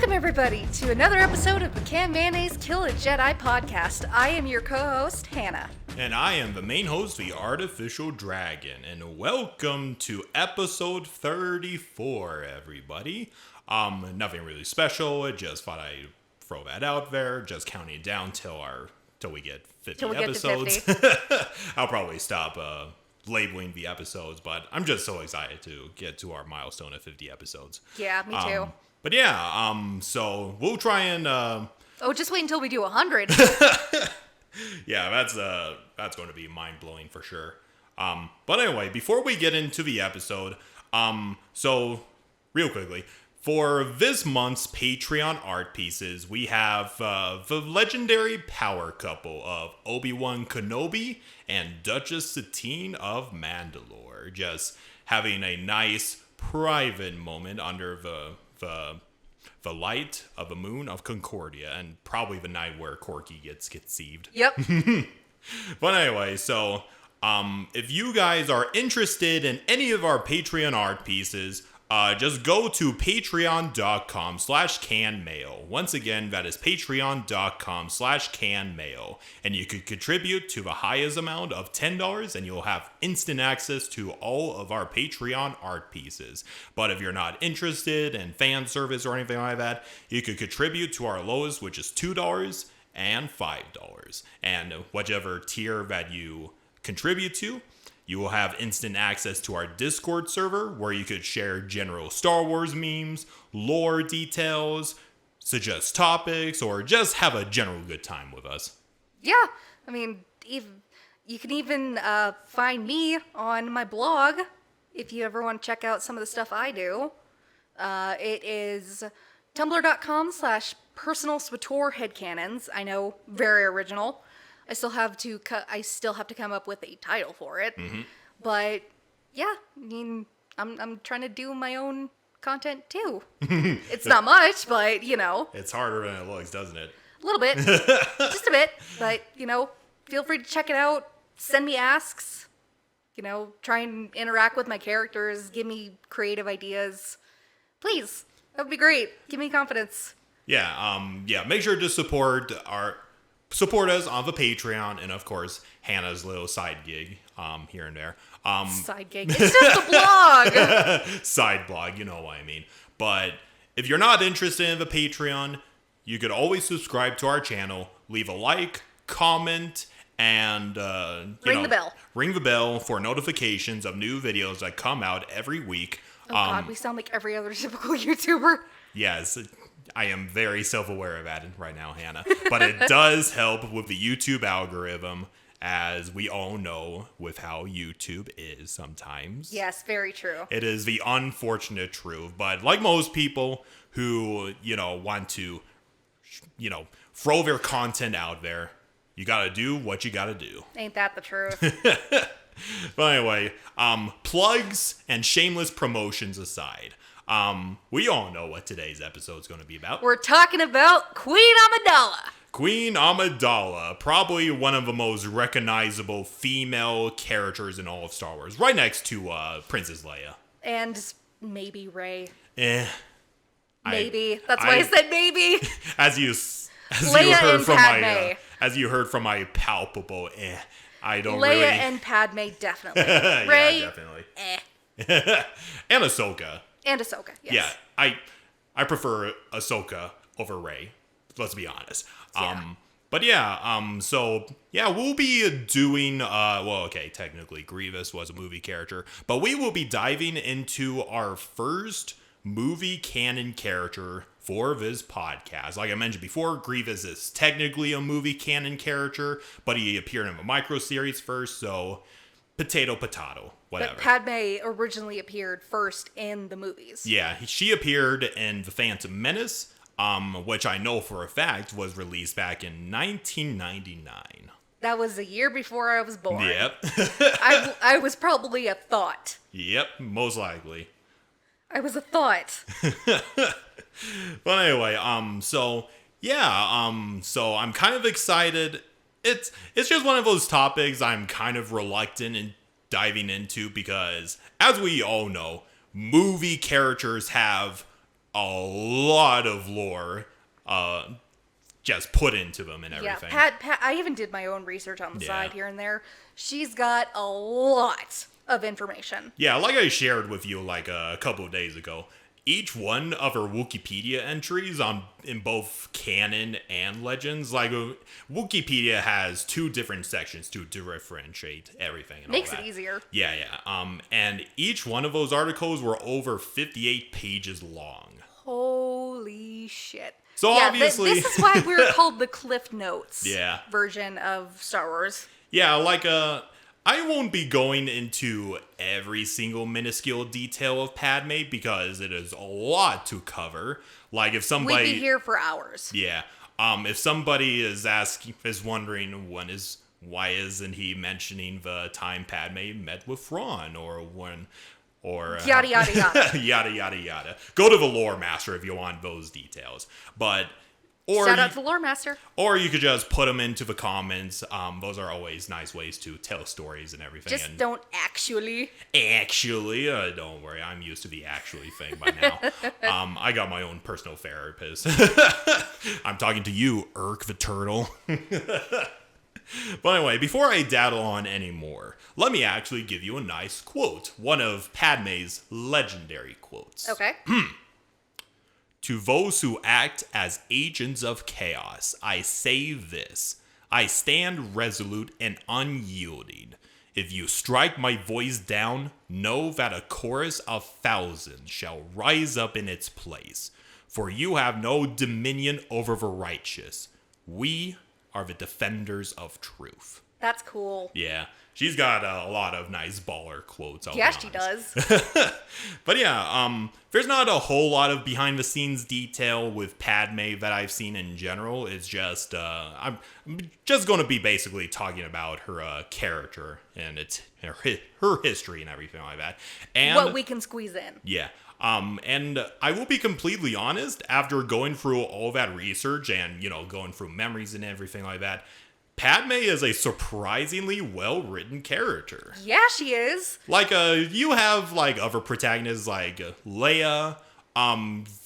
Welcome, everybody, to another episode of the Can Mayonnaise Kill a Jedi podcast. I am your co-host, Hannah. And I am the main host, the Artificial Dragon. And welcome to episode 34, everybody. Nothing really special. I just thought I'd throw that out there. Just counting down till we get 50 episodes. Get to 50. I'll probably stop labeling the episodes, but I'm just so excited to get to our milestone of 50 episodes. Yeah, me too. But yeah, so we'll try and... just wait until we do 100. Yeah, that's going to be mind-blowing for sure. But anyway, before we get into the episode, so real quickly, for this month's Patreon art pieces, we have the legendary power couple of Obi-Wan Kenobi and Duchess Satine of Mandalore, just having a nice private moment under the light of the moon of Concordia, and probably the night where Corky gets conceived. Yep. But anyway, so if you guys are interested in any of our Patreon art pieces, just go to patreon.com/canmail. Once again, that is patreon.com/canmail. And you could contribute to the highest amount of $10 and you'll have instant access to all of our Patreon art pieces. But if you're not interested in fan service or anything like that, you could contribute to our lowest, which is $2 and $5. And whichever tier that you contribute to, you will have instant access to our Discord server where you could share general Star Wars memes, lore details, suggest topics, or just have a general good time with us. Yeah, I mean, you can even find me on my blog if you ever want to check out some of the stuff I do. It is tumblr.com/personalswatorheadcanons. I know, very original. I still have to come up with a title for it. Mm-hmm. But yeah, I mean, I'm trying to do my own content too. It's not much, but you know. It's harder than it looks, doesn't it? A little bit. Just a bit. But, you know, feel free to check it out. Send me asks. You know, try and interact with my characters. Give me creative ideas. Please. That would be great. Give me confidence. Yeah, make sure to support us on the Patreon, and of course Hannah's little side gig here and there. Side gig. It's just a blog. Side blog, you know what I mean. But if you're not interested in the Patreon, you could always subscribe to our channel, leave a like, comment, and ring the bell. Ring the bell for notifications of new videos that come out every week. Oh God, we sound like every other typical YouTuber. Yes. I am very self-aware of that right now, Hannah. But it does help with the YouTube algorithm, as we all know with how YouTube is sometimes. Yes, very true. It is the unfortunate truth. But like most people who, want to, throw their content out there, you gotta do what you gotta do. Ain't that the truth? But anyway, plugs and shameless promotions aside, we all know what today's episode is going to be about. We're talking about Queen Amidala. Queen Amidala, probably one of the most recognizable female characters in all of Star Wars, right next to Princess Leia. And maybe Rey. Maybe. That's why I said maybe. As you heard from my palpable I don't Leia really. Leia and Padme, definitely. Rey, yeah, definitely. And Ahsoka. And Ahsoka, yes. Yeah, I prefer Ahsoka over Rey. Let's be honest. Yeah. But yeah, so yeah, we'll be doing. Technically Grievous was a movie character, but we will be diving into our first movie canon character for this podcast. Like I mentioned before, Grievous is technically a movie canon character, but he appeared in the micro series first, so potato. Whatever. But Padme originally appeared first in the movies. Yeah, she appeared in The Phantom Menace, which I know for a fact was released back in 1999. That was a year before I was born. Yep. I was probably a thought. Yep, most likely. I was a thought. But anyway, so I'm kind of excited. It's just one of those topics I'm kind of reluctant in diving into because, as we all know, movie characters have a lot of lore just put into them and everything. Yeah, Pat, I even did my own research on the side here and there. She's got a lot of information. Yeah, like I shared with you like a couple of days ago, each one of her Wikipedia entries in both canon and legends, like Wikipedia has 2 different sections to differentiate everything. And Makes all that. it easier. Yeah. And each one of those articles were over 58 pages long. Holy shit. So obviously, this is why we're called the Cliff Notes version of Star Wars. Yeah, like I won't be going into every single minuscule detail of Padme because it is a lot to cover. Like if somebody We'd be here for hours. Yeah. If somebody is wondering why isn't he mentioning the time Padme met with Thrawn or yada yada yada. yada yada yada. Go to the lore master if you want those details. Shout out to the lore master. Or you could just put them into the comments. Those are always nice ways to tell stories and everything. Just don't actually. Actually, don't worry. I'm used to the actually thing by now. I got my own personal therapist. I'm talking to you, Irk the Turtle. But anyway, before I daddle on anymore, let me actually give you a nice quote. One of Padme's legendary quotes. Okay. To those who act as agents of chaos, I say this. I stand resolute and unyielding. If you strike my voice down, know that a chorus of thousands shall rise up in its place. For you have no dominion over the righteous. We are the defenders of truth. That's cool. Yeah, she's got a lot of nice baller quotes. Yeah, she does. But yeah, there's not a whole lot of behind the scenes detail with Padme that I've seen in general. It's just I'm just going to be basically talking about her character and her history and everything like that. And what we can squeeze in. Yeah. And I will be completely honest, after going through all that research and, going through memories and everything like that, Padme is a surprisingly well-written character. Yeah, she is. Like, you have, like, other protagonists like Leia.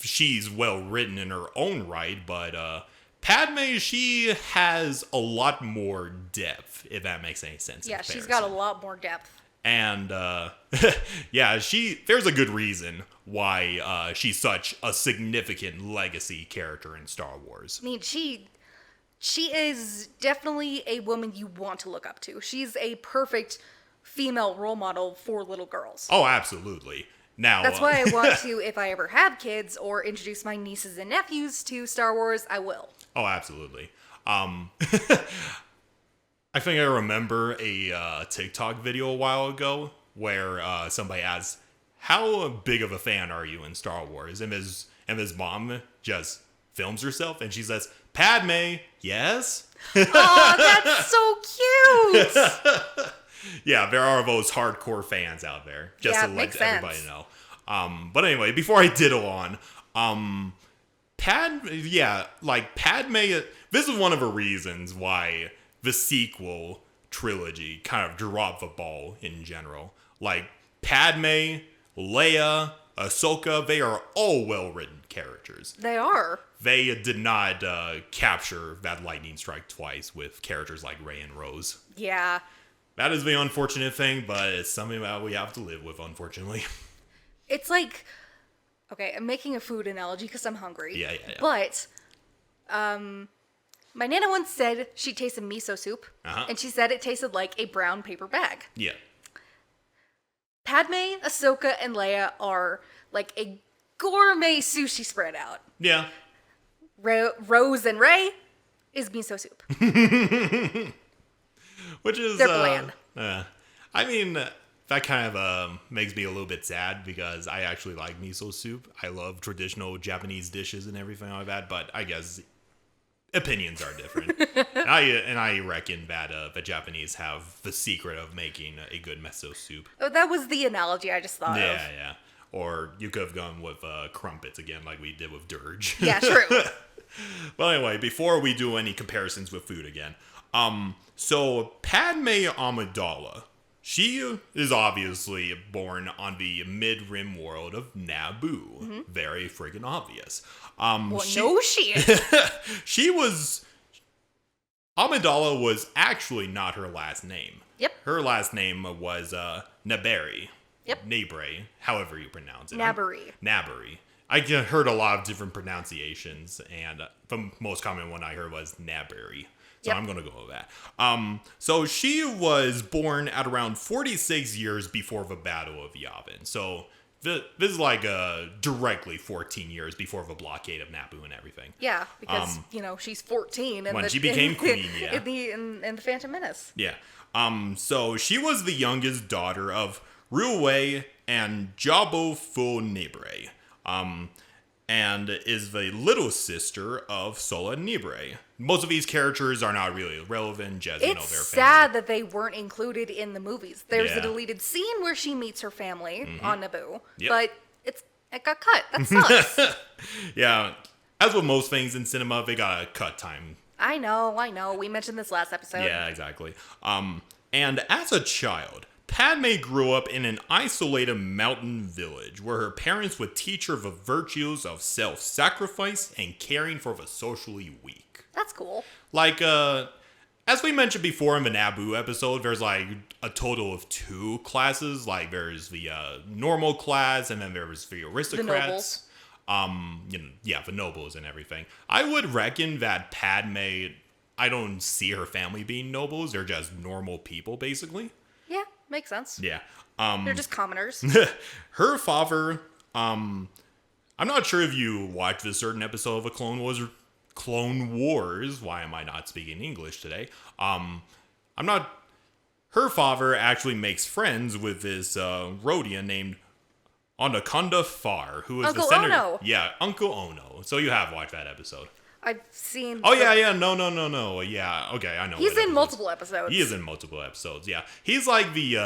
She's well-written in her own right, but, Padme, she has a lot more depth, if that makes any sense. Yeah, she's got a lot more depth. And, yeah, there's a good reason why, she's such a significant legacy character in Star Wars. I mean, she is definitely a woman you want to look up to. She's a perfect female role model for little girls. Oh, absolutely. Now, that's why I want to, if I ever have kids or introduce my nieces and nephews to Star Wars, I will. Oh, absolutely. I think I remember a TikTok video a while ago where somebody asked, how big of a fan are you in Star Wars? And his mom just films herself and she says, Padme, yes? Oh, that's so cute! Yeah, there are those hardcore fans out there, just to let everybody sense. know. But anyway, before I diddle on, Padme, this is one of the reasons why the sequel trilogy kind of dropped the ball in general. Like, Padme, Leia, Ahsoka, they are all well-written characters. They are. They did not capture that lightning strike twice with characters like Rey and Rose. Yeah. That is the unfortunate thing, but it's something that we have to live with, unfortunately. It's like, okay, I'm making a food analogy because I'm hungry. Yeah. But, my Nana once said she tasted miso soup, and she said it tasted like a brown paper bag. Yeah. Padme, Ahsoka, and Leia are like a gourmet sushi spread out. Yeah. Rose and Rey is miso soup. Which is... They're bland. I mean, that kind of makes me a little bit sad because I actually like miso soup. I love traditional Japanese dishes and everything like that, but I guess opinions are different. and I reckon that the Japanese have the secret of making a good miso soup. Oh, that was the analogy I just thought of. Yeah. Or you could have gone with crumpets again like we did with dirge. Yeah, true. Well, anyway, before we do any comparisons with food again, so Padme Amidala, she is obviously born on the mid-rim world of Naboo. Very friggin' obvious. Well, no shit. She was... Amidala was actually not her last name. Yep. Her last name was Naberi. Yep. Nabre, however you pronounce it. Naberi. Naberi. I heard a lot of different pronunciations, and the most common one I heard was Naberi. So Yep. I'm going to go with that. So she was born at around 46 years before the Battle of Yavin. So this is like directly 14 years before the blockade of Naboo and everything. Yeah, because, she's 14. When she became queen, yeah. In the Phantom Menace. Yeah. So she was the youngest daughter of Ruwei and Jabo Fu Nibre. And is the little sister of Sola Nibre. Most of these characters are not really relevant, just, It's their sad family. that they weren't included in the movies. There's Yeah. a deleted scene where she meets her family on Naboo, Yep. but it got cut. That sucks. Yeah. As with most things in cinema, they got a cut time. I know. We mentioned this last episode. Yeah, exactly. And as a child, Padme grew up in an isolated mountain village where her parents would teach her the virtues of self-sacrifice and caring for the socially weak. That's cool. Like, as we mentioned before in the Naboo episode, there's like a total of 2 classes. Like, there's the normal class, and then there's the aristocrats. The nobles and everything. I would reckon that Padme, I don't see her family being nobles. They're just normal people, basically. Yeah, makes sense. Yeah. They're just commoners. Her father, I'm not sure if you watched this certain episode of the Clone Wars. Why am I not speaking English today? Her father actually makes friends with this Rodian named Anaconda Far, who is Uncle the senator. Ono. Yeah, Uncle Ono. So you have watched that episode. I've seen. Oh yeah, no. Yeah, okay, I know. He's what in episode. multiple episodes. He is in multiple episodes. Yeah, he's like the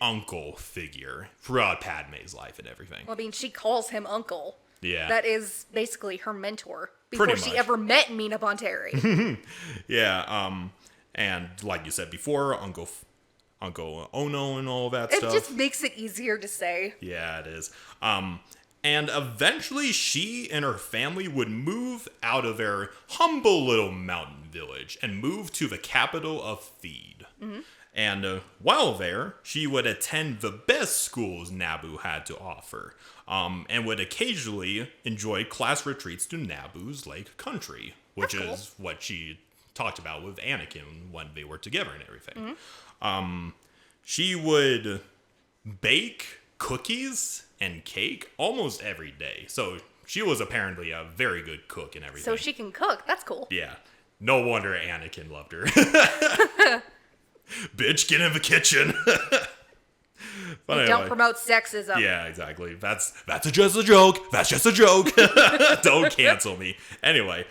uncle figure throughout Padme's life and everything. Well, I mean, she calls him uncle. Yeah. That is basically her mentor before Pretty she much. ever met Mina Bonteri. Yeah. And like you said before, Uncle Ono and all that It stuff. just makes it easier to say. Yeah, it is. And eventually she and her family would move out of their humble little mountain village and move to the capital of Theed. Mm-hmm. And while there, she would attend the best schools Naboo had to offer, and would occasionally enjoy class retreats to Naboo's Lake Country, which That's cool. is what she talked about with Anakin when they were together and everything. Mm-hmm. She would bake cookies and cake almost every day. So she was apparently a very good cook and everything. So she can cook. That's cool. Yeah. No wonder Anakin loved her. Bitch, get in the kitchen. But anyway. Don't promote sexism. Yeah, exactly. That's just a joke. That's just a joke. Don't cancel me. Anyway,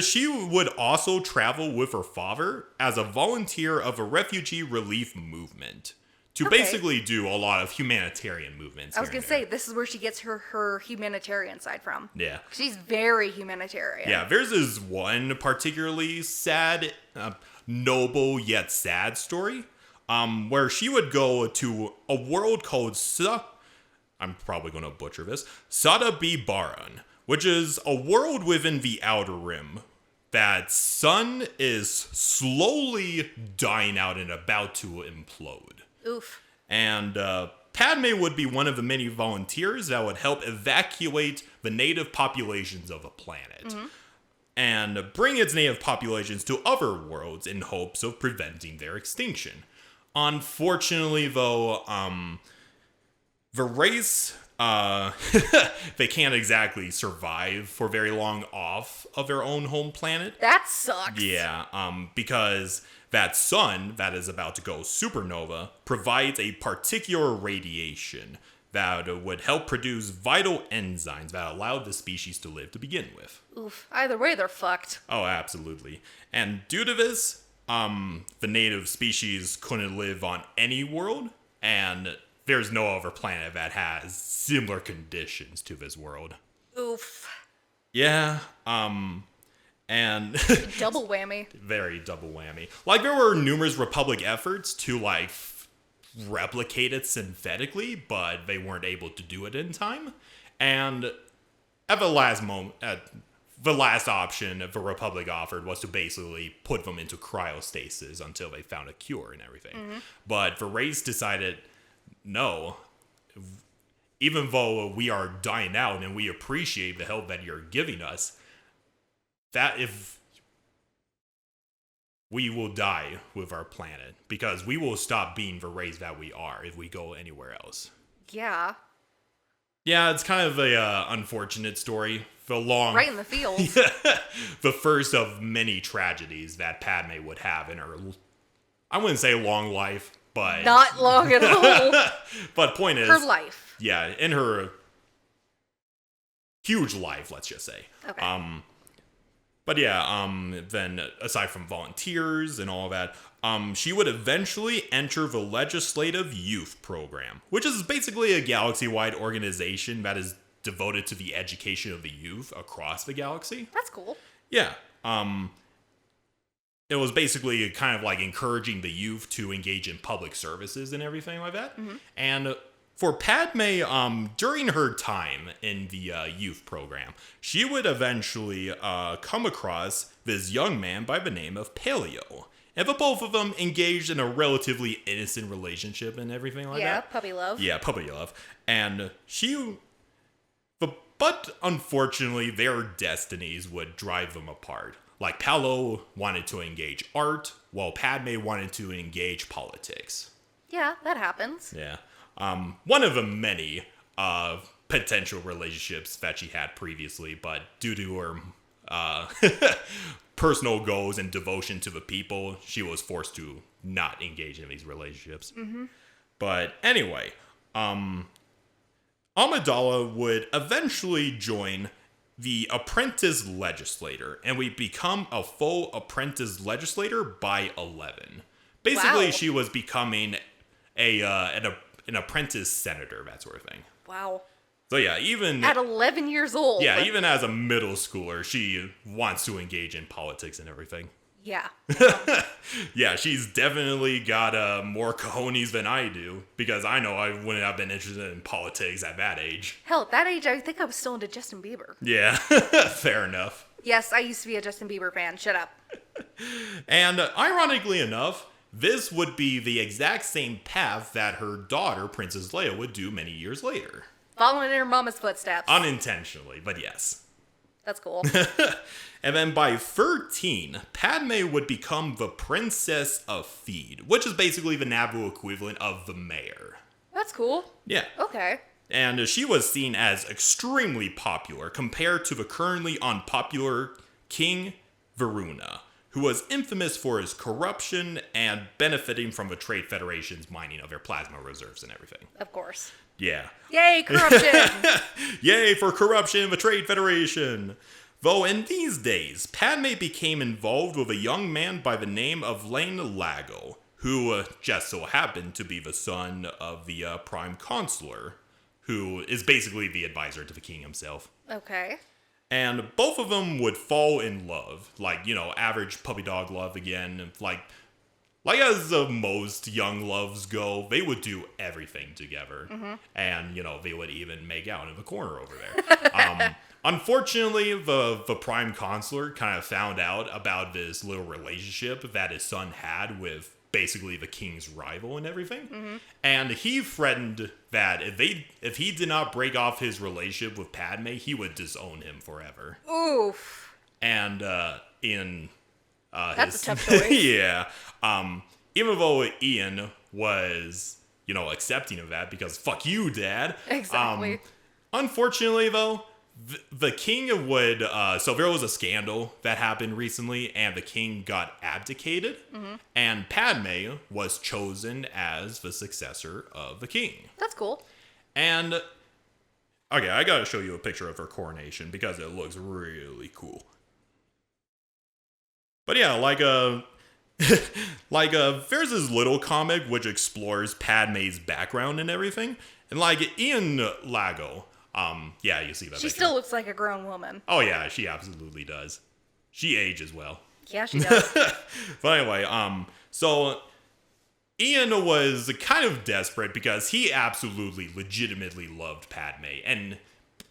she would also travel with her father as a volunteer of a refugee relief movement to Okay. basically do a lot of humanitarian movements. I was here going to and say, this is where she gets her humanitarian side from. there. Yeah. She's very humanitarian. Yeah, there's this one particularly sad, noble yet sad story, where she would go to a world called I'm probably going to butcher this, Sadabi Baran, which is a world within the Outer Rim that sun is slowly dying out and about to implode. Oof. And Padme would be one of the many volunteers that would help evacuate the native populations of the planet and bring its native populations to other worlds in hopes of preventing their extinction. Unfortunately, though, the race, they can't exactly survive for very long off of their own home planet. That sucks. Yeah, because that sun that is about to go supernova provides a particular radiation that would help produce vital enzymes that allowed the species to live to begin with. Oof. Either way, they're fucked. Oh, absolutely. And due to this, the native species couldn't live on any world, and there's no other planet that has similar conditions to this world. Oof. Yeah, And Double whammy. very double whammy. Like, there were numerous Republic efforts to, like, replicate it synthetically, but they weren't able to do it in time. And at the last moment, the last option the Republic offered was to basically put them into cryostasis until they found a cure and everything. But the race decided, no, even though we are dying out and we appreciate the help that you're giving us, that if we will die with our planet, because we will stop being the race that we are if we go anywhere else. Yeah. Yeah, it's kind of a unfortunate story. Right in the field. The first of many tragedies that Padme would have in her, I wouldn't say long life, but... Not long at all. But point is... Her life. Yeah, in her huge life, let's just say. Okay. But yeah, then aside from volunteers and all that, she would eventually enter the Legislative Youth Program, which is basically a galaxy-wide organization that is devoted to the education of the youth across the galaxy. That's cool. Yeah. It was basically kind of like encouraging the youth to engage in public services and everything like that. And for Padme, during her time in the youth program, she would eventually come across this young man by the name of Paleo. And the both of them engaged in a relatively innocent relationship and everything like that. Yeah, puppy love. Yeah, puppy love. And but unfortunately, their destinies would drive them apart. Like, Paolo wanted to engage art, while Padme wanted to engage politics. Yeah, that happens. Yeah. One of the many potential relationships that she had previously, but due to her personal goals and devotion to the people, she was forced to not engage in these relationships. But anyway, Amidala would eventually join the apprentice legislator, and we become a full apprentice legislator by 11. Basically, Wow. she was becoming an apprentice senator, that sort of thing. Wow. So yeah, even At 11 years old. yeah, even as a middle schooler, she wants to engage in politics and everything. Yeah. Yeah, she's definitely got more cojones than I do, because I know I wouldn't have been interested in politics at that age. Hell, at that age, I think I was still into Justin Bieber. Yeah, fair enough. Yes, I used to be a Justin Bieber fan. Shut up. And ironically enough, this would be the exact same path that her daughter, Princess Leia, would do many years later. Following in her mama's footsteps. Unintentionally, but yes. That's cool. And then by 13, Padme would become the Princess of Theed, which is basically the Naboo equivalent of the mayor. That's cool. Yeah. Okay. And she was seen as extremely popular compared to the currently unpopular King Varuna, who was infamous for his corruption and benefiting from the Trade Federation's mining of their plasma reserves and everything. Of course. Yeah. Yay, corruption! Yay for corruption of the Trade Federation! Though in these days, Padme became involved with a young man by the name of Lane Lago, who just so happened to be the son of the Prime Consular, who is basically the advisor to the king himself. Okay. And both of them would fall in love, like, average puppy dog love again, like as most young loves go, they would do everything together. And, they would even make out in the corner over there. Unfortunately, the Prime Consular kind of found out about this little relationship that his son had with basically the king's rival and everything. And he threatened that if he did not break off his relationship with Padme, he would disown him forever. Oof. And That's a tough choice. Yeah. Even though Ian was, accepting of that because fuck you, Dad. Exactly. Unfortunately, though, the king would, so there was a scandal that happened recently, and the king got abdicated, and Padme was chosen as the successor of the king. That's cool. And, okay, I gotta show you a picture of her coronation, because it looks really cool. But yeah, there's this little comic which explores Padme's background and everything, and Ian Lago, yeah, you see that. She still looks like a grown woman. Oh yeah, she absolutely does. She ages well. Yeah, she does. But anyway, so Ian was kind of desperate because he absolutely legitimately loved Padme, and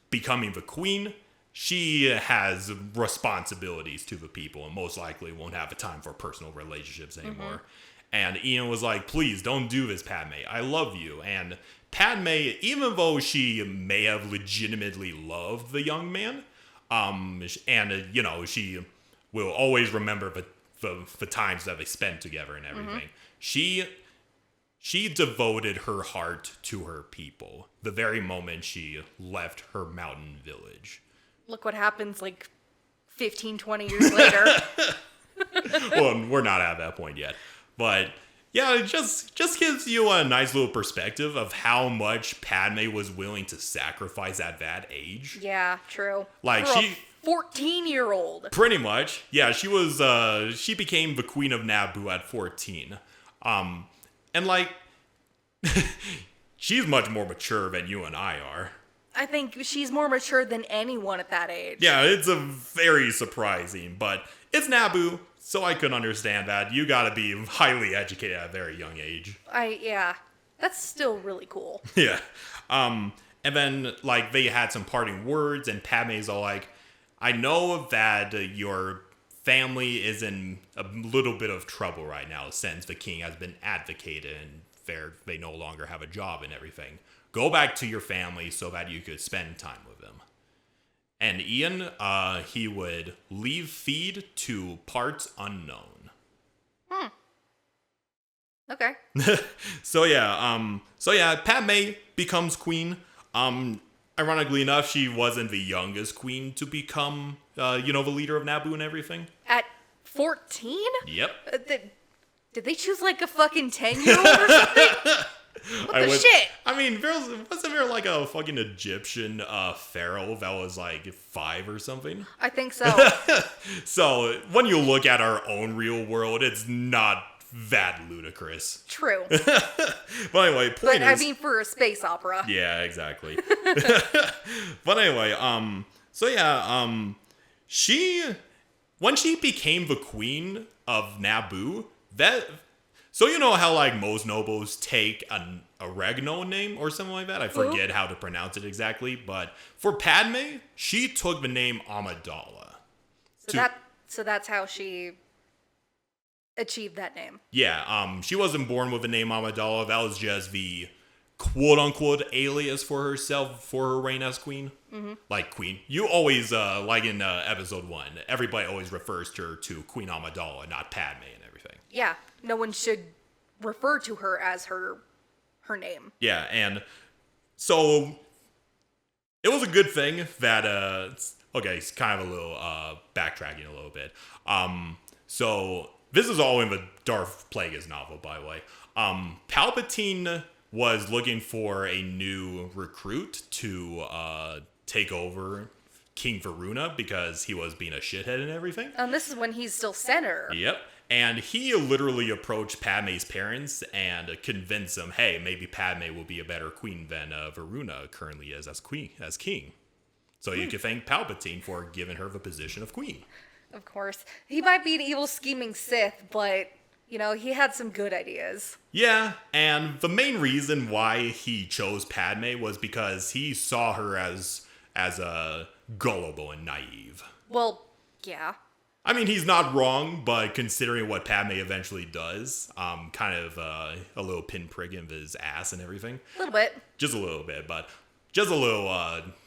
becoming the queen, she has responsibilities to the people and most likely won't have the time for personal relationships anymore. And Ian was like, please don't do this, Padme. I love you. And Padme, even though she may have legitimately loved the young man, she will always remember the times that they spent together and everything. She devoted her heart to her people the very moment she left her mountain village. Look what happens like 15, 20 years later. Well, we're not at that point yet. But yeah, it just gives you a nice little perspective of how much Padme was willing to sacrifice at that age. Yeah, true. Like For a 14-year-old. Pretty much. Yeah, she became the queen of Naboo at 14. And like she's much more mature than you and I are. I think she's more mature than anyone at that age. Yeah, it's a very surprising, but it's Naboo, so I could understand that. You gotta be highly educated at a very young age. Yeah. That's still really cool. Yeah. And then, like, they had some parting words, and Padme's all like, I know that your family is in a little bit of trouble right now since the king has been abdicated and they no longer have a job and everything. Go back to your family so that you could spend time with them. And Ian, he would leave feed to parts unknown. Okay. So yeah, Padme becomes queen. Ironically enough, she wasn't the youngest queen to become, the leader of Naboo and everything. At 14? Yep. Did they choose like a fucking 10-year-old or something? What the shit? I mean, wasn't there like a fucking Egyptian pharaoh that was like 5 or something? I think so. So when you look at our own real world, it's not that ludicrous. True. But anyway, point is, I mean, for a space opera. Yeah, exactly. But anyway, when she became the queen of Naboo, so you know how like most nobles take an oregano name or something like that? I forget how to pronounce it exactly, but for Padme, she took the name Amidala. So that's how she achieved that name. Yeah, she wasn't born with the name Amidala. That was just the quote-unquote alias for herself for her reign as queen. Mm-hmm. Like queen. You always, like in episode 1, everybody always refers to her to Queen Amidala, not Padme and everything. Yeah, no one should refer to her as her name. Yeah, and so it was a good thing that, okay, it's kind of a little backtracking a little bit. So this is all in the Darth Plagueis novel, by the way. Palpatine was looking for a new recruit to take over King Varuna because he was being a shithead and everything. And this is when he's still senator. Yep. And he literally approached Padme's parents and convinced them, hey, maybe Padme will be a better queen than Varuna currently is as king. So you can thank Palpatine for giving her the position of queen. Of course. He might be an evil scheming Sith, but, he had some good ideas. Yeah, and the main reason why he chose Padme was because he saw her as gullible and naive. Well, yeah. I mean, he's not wrong, but considering what Padme eventually does, kind of a little pinprick in his ass and everything. A little bit. Just a little bit, but just a little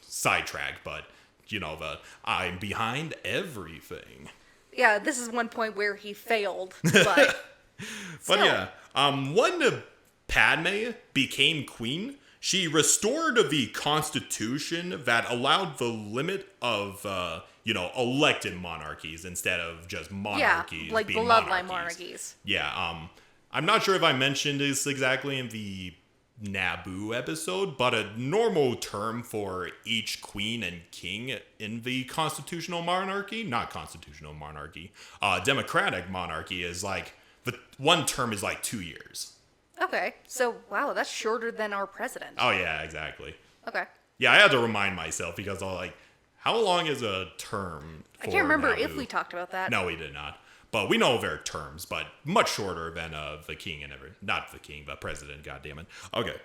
sidetrack, but, I'm behind everything. Yeah, this is one point where he failed, but But yeah, when Padme became queen, she restored the constitution that allowed the limit of, elected monarchies instead of just monarchies. Yeah, like being bloodline monarchies. Yeah, I'm not sure if I mentioned this exactly in the Naboo episode, but a normal term for each queen and king in the constitutional monarchy, not constitutional monarchy, democratic monarchy is like, the one term is like 2 years. Okay, so wow, that's shorter than our president. Oh yeah, exactly. Okay. Yeah, I had to remind myself because I was like, How long is a term for I can't remember Naboo? if we talked about that. No, we did not. But we know their terms, but much shorter than the king and not the king, the president, goddammit. Okay.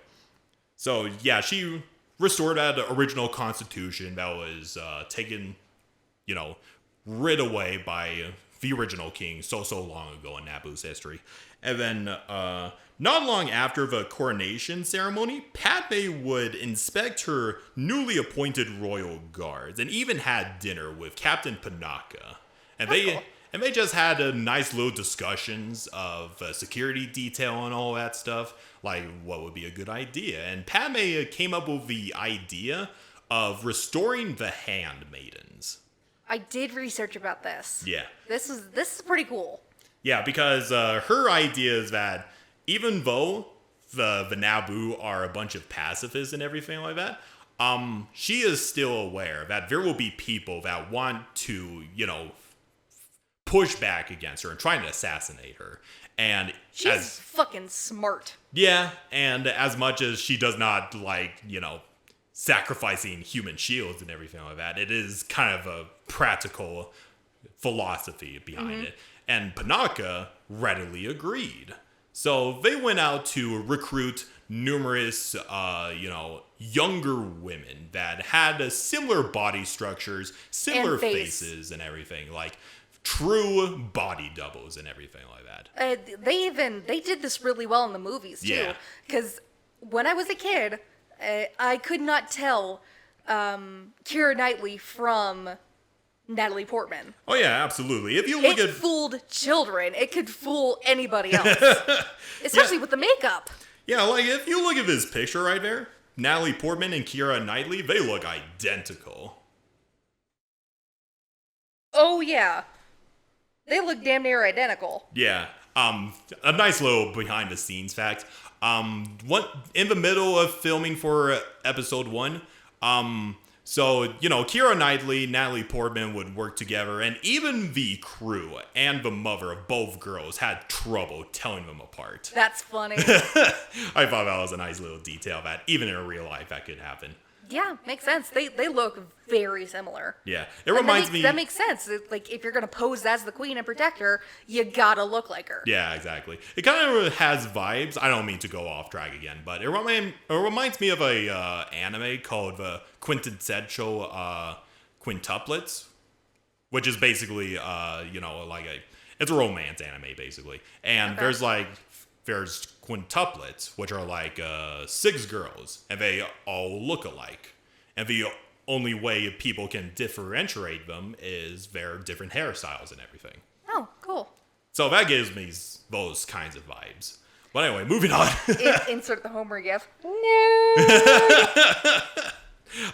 So, yeah, she restored that original constitution that was taken, rid away by the original king so long ago in Naboo's history. And then, not long after the coronation ceremony, Padme would inspect her newly appointed royal guards and even had dinner with Captain Panaka. And they just had a nice little discussions of security detail and all that stuff, like what would be a good idea. And Padme came up with the idea of restoring the handmaidens. I did research about this. Yeah. This is pretty cool. Yeah, because her idea is that even though the Naboo are a bunch of pacifists and everything like that, she is still aware that there will be people that want to, push back against her and trying to assassinate her. And she's fucking smart. Yeah, and as much as she does not like, sacrificing human shields and everything like that, it is kind of a practical philosophy behind it. And Panaka readily agreed. So they went out to recruit numerous, younger women that had similar body structures, similar faces and everything, like true body doubles and everything like that. They did this really well in the movies too. Because when I was a kid, I could not tell Keira Knightley from Natalie Portman. Oh yeah, absolutely. If you look it fooled children. It could fool anybody else, especially with the makeup. Yeah, like if you look at this picture right there, Natalie Portman and Keira Knightley, they look identical. Oh yeah, they look damn near identical. Yeah. A nice little behind the scenes fact. In the middle of filming for episode 1, so, Keira Knightley, Natalie Portman would work together, and even the crew and the mother of both girls had trouble telling them apart. That's funny. I thought that was a nice little detail that even in real life that could happen. Yeah, makes sense. They look very similar. Yeah, it reminds me... That makes sense. Like, if you're going to pose as the queen and protect her, you gotta look like her. Yeah, exactly. It kind of has vibes. I don't mean to go off track again, but it reminds me of a anime called the Quintessential Quintuplets, which is basically, it's a romance anime, basically. And there's quintuplets, which are like 6 girls, and they all look alike. And the only way people can differentiate them is their different hairstyles and everything. Oh, cool. So that gives me those kinds of vibes. But anyway, moving on. Insert the Homer gif. No.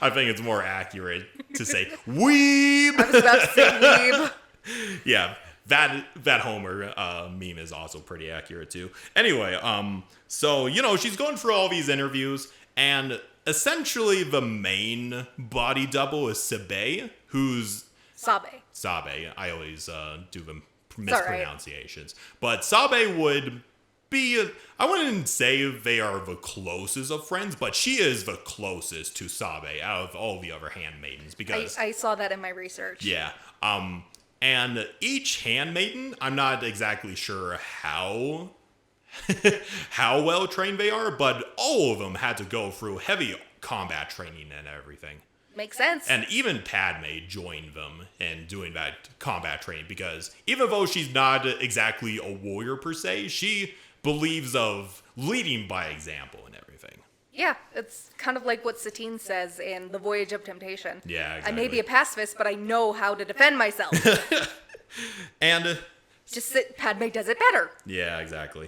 I think it's more accurate to say weeb. I was about to say weeb. Yeah. That Homer meme is also pretty accurate too. Anyway, so she's going through all these interviews, and essentially the main body double is Sabe, who's Sabe. I always do the mispronunciations, but Sabe would be. I wouldn't say they are the closest of friends, but she is the closest to Sabe out of all the other handmaidens because I saw that in my research. Yeah. And each handmaiden, I'm not exactly sure how well trained they are, but all of them had to go through heavy combat training and everything. Makes sense. And even Padme joined them in doing that combat training because even though she's not exactly a warrior per se, she believes of leading by example and everything. Yeah, it's kind of like what Satine says in The Voyage of Temptation. Yeah, exactly. I may be a pacifist, but I know how to defend myself. And Padme does it better. Yeah, exactly.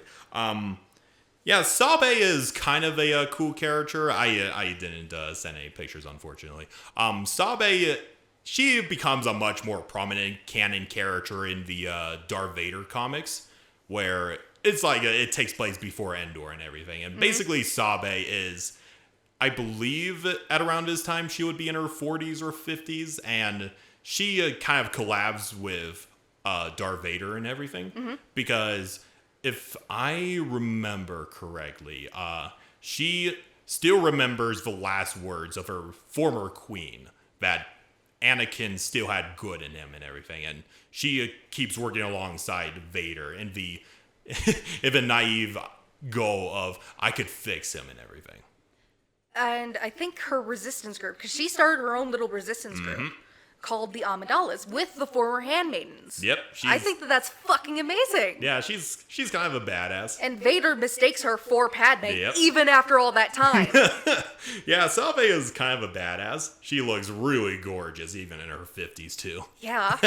Yeah, Sabe is kind of a cool character. I didn't send any pictures, unfortunately. Sabe, she becomes a much more prominent canon character in the Darth Vader comics, where it's like it takes place before Endor and everything. And basically Sabe is, I believe at around this time, she would be in her 40s or 50s. And she kind of collabs with Darth Vader and everything. Because if I remember correctly, she still remembers the last words of her former queen that Anakin still had good in him and everything, and she keeps working alongside Vader in the in a naive goal of I could fix him and everything. And I think her resistance group, because she started her own little resistance group called the Amidalas with the former handmaidens. Yep, I think that's fucking amazing. Yeah, she's kind of a badass. And Vader mistakes her for Padme, Yep. even after all that time. Yeah, Sabe is kind of a badass. She looks really gorgeous, even in her 50s too. Yeah.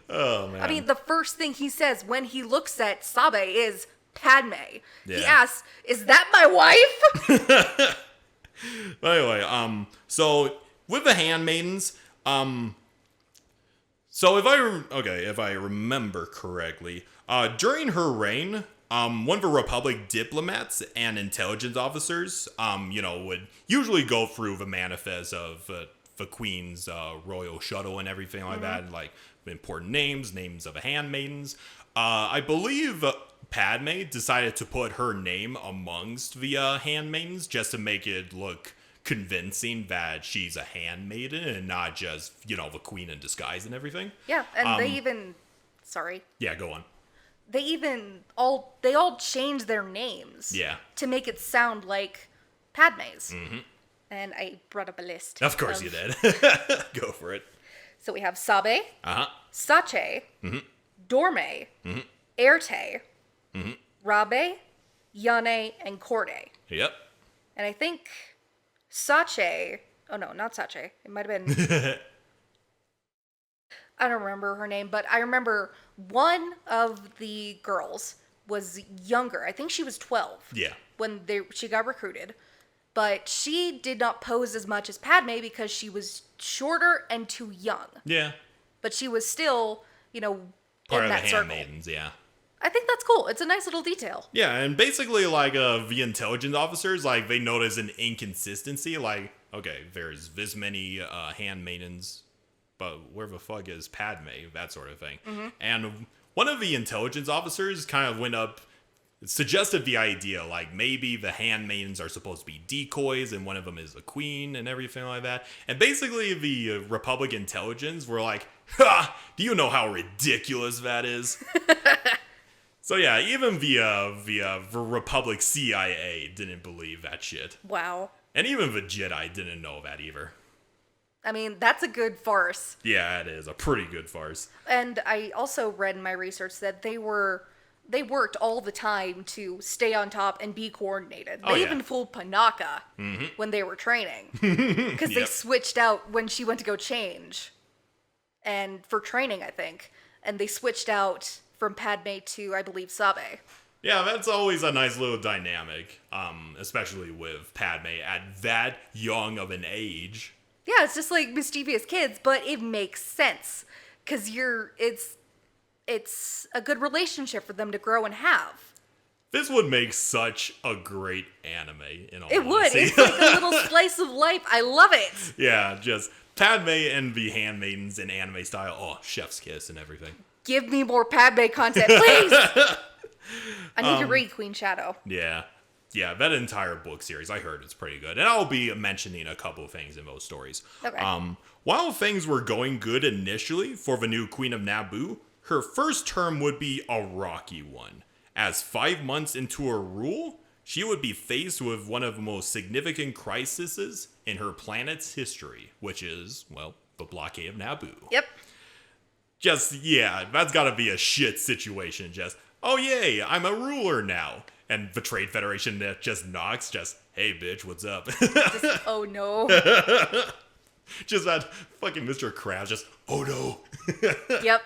Oh man. I mean, the first thing he says when he looks at Sabe is Padme. Yeah. He asks, "Is that my wife?" But anyway, so with the handmaidens, so if I remember correctly, during her reign, one of the Republic diplomats and intelligence officers, would usually go through the manifest of the Queen's royal shuttle and everything like that, like important names of the handmaidens. I believe Padme decided to put her name amongst the handmaidens just to make it look convincing that she's a handmaiden and not just, the queen in disguise and everything. Yeah, and they even... Sorry. Yeah, go on. They all changed their names. Yeah. To make it sound like Padme's. Mm-hmm. And I brought up a list. Of course you did. Go for it. So we have Sabe, Sache, Dorme, Erte, Rabe, Yane, and Corday. Yep. And I think Sache... Oh, no, not Sache. It might have been... I don't remember her name, but I remember one of the girls was younger. I think she was 12. Yeah. When she got recruited. But she did not pose as much as Padme because she was shorter and too young. Yeah. But she was still, Part in of that the circle. handmaidens, yeah. I think that's cool. It's a nice little detail. Yeah, and basically, like, the intelligence officers, like, they notice an inconsistency. Like, okay, there's this many handmaidens, but where the fuck is Padme? That sort of thing. Mm-hmm. And one of the intelligence officers kind of went up, suggested the idea, like, maybe the handmaidens are supposed to be decoys, and one of them is a queen, and everything like that. And basically, the Republic intelligence were like, ha! Do you know how ridiculous that is? So yeah, even the Republic CIA didn't believe that shit. Wow. And even the Jedi didn't know that either. I mean, that's a good farce. Yeah, it is a pretty good farce. And I also read in my research that they worked all the time to stay on top and be coordinated. They even fooled Panaka when they were training. Because they switched out when she went to go change. And for training, I think. And they switched out from Padme to, I believe, Sabe. Yeah, that's always a nice little dynamic, especially with Padme at that young of an age. Yeah, it's just like mischievous kids, but it makes sense. Because it's a good relationship for them to grow and have. This would make such a great anime, in all It would. honesty. It's like a little slice of life. I love it. Yeah, just Padme and the handmaidens in anime style. Oh, chef's kiss and everything. Give me more Padme content, please. I need to read Queen Shadow. Yeah. Yeah, that entire book series, I heard it's pretty good. And I'll be mentioning a couple of things in those stories. Okay. While things were going good initially for the new Queen of Naboo, her first term would be a rocky one. As 5 months into her rule, she would be faced with one of the most significant crises in her planet's history, which is, well, the blockade of Naboo. Yep. That's gotta be a shit situation. Just, oh yay, I'm a ruler now. And the Trade Federation that just knocks, hey bitch, what's up? Oh no. Just that fucking Mr. Krabs, oh no. Yep.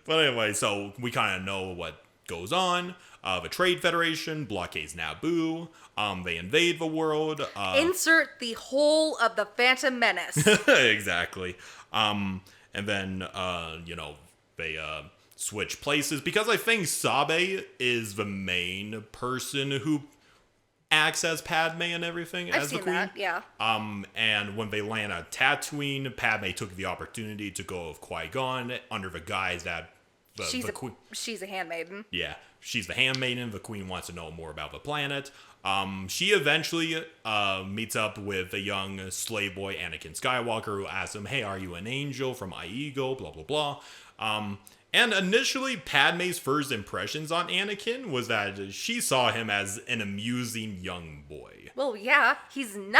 But anyway, so we kind of know what goes on. The Trade Federation blockades Naboo. They invade the world. Insert the whole of the Phantom Menace. Exactly. And then, they switch places. Because I think Sabe is the main person who acts as Padme and everything I've as the seen queen. that, yeah. And when they land on Tatooine, Padme took the opportunity to go with Qui-Gon under the guise that the queen. She's a handmaiden. Yeah, she's the handmaiden. The queen wants to know more about the planet. She eventually meets up with a young slave boy, Anakin Skywalker, who asks him, "Hey, are you an angel from Iego?" Blah blah blah. And initially, Padme's first impressions on Anakin was that she saw him as an amusing young boy. Well, yeah, he's 9.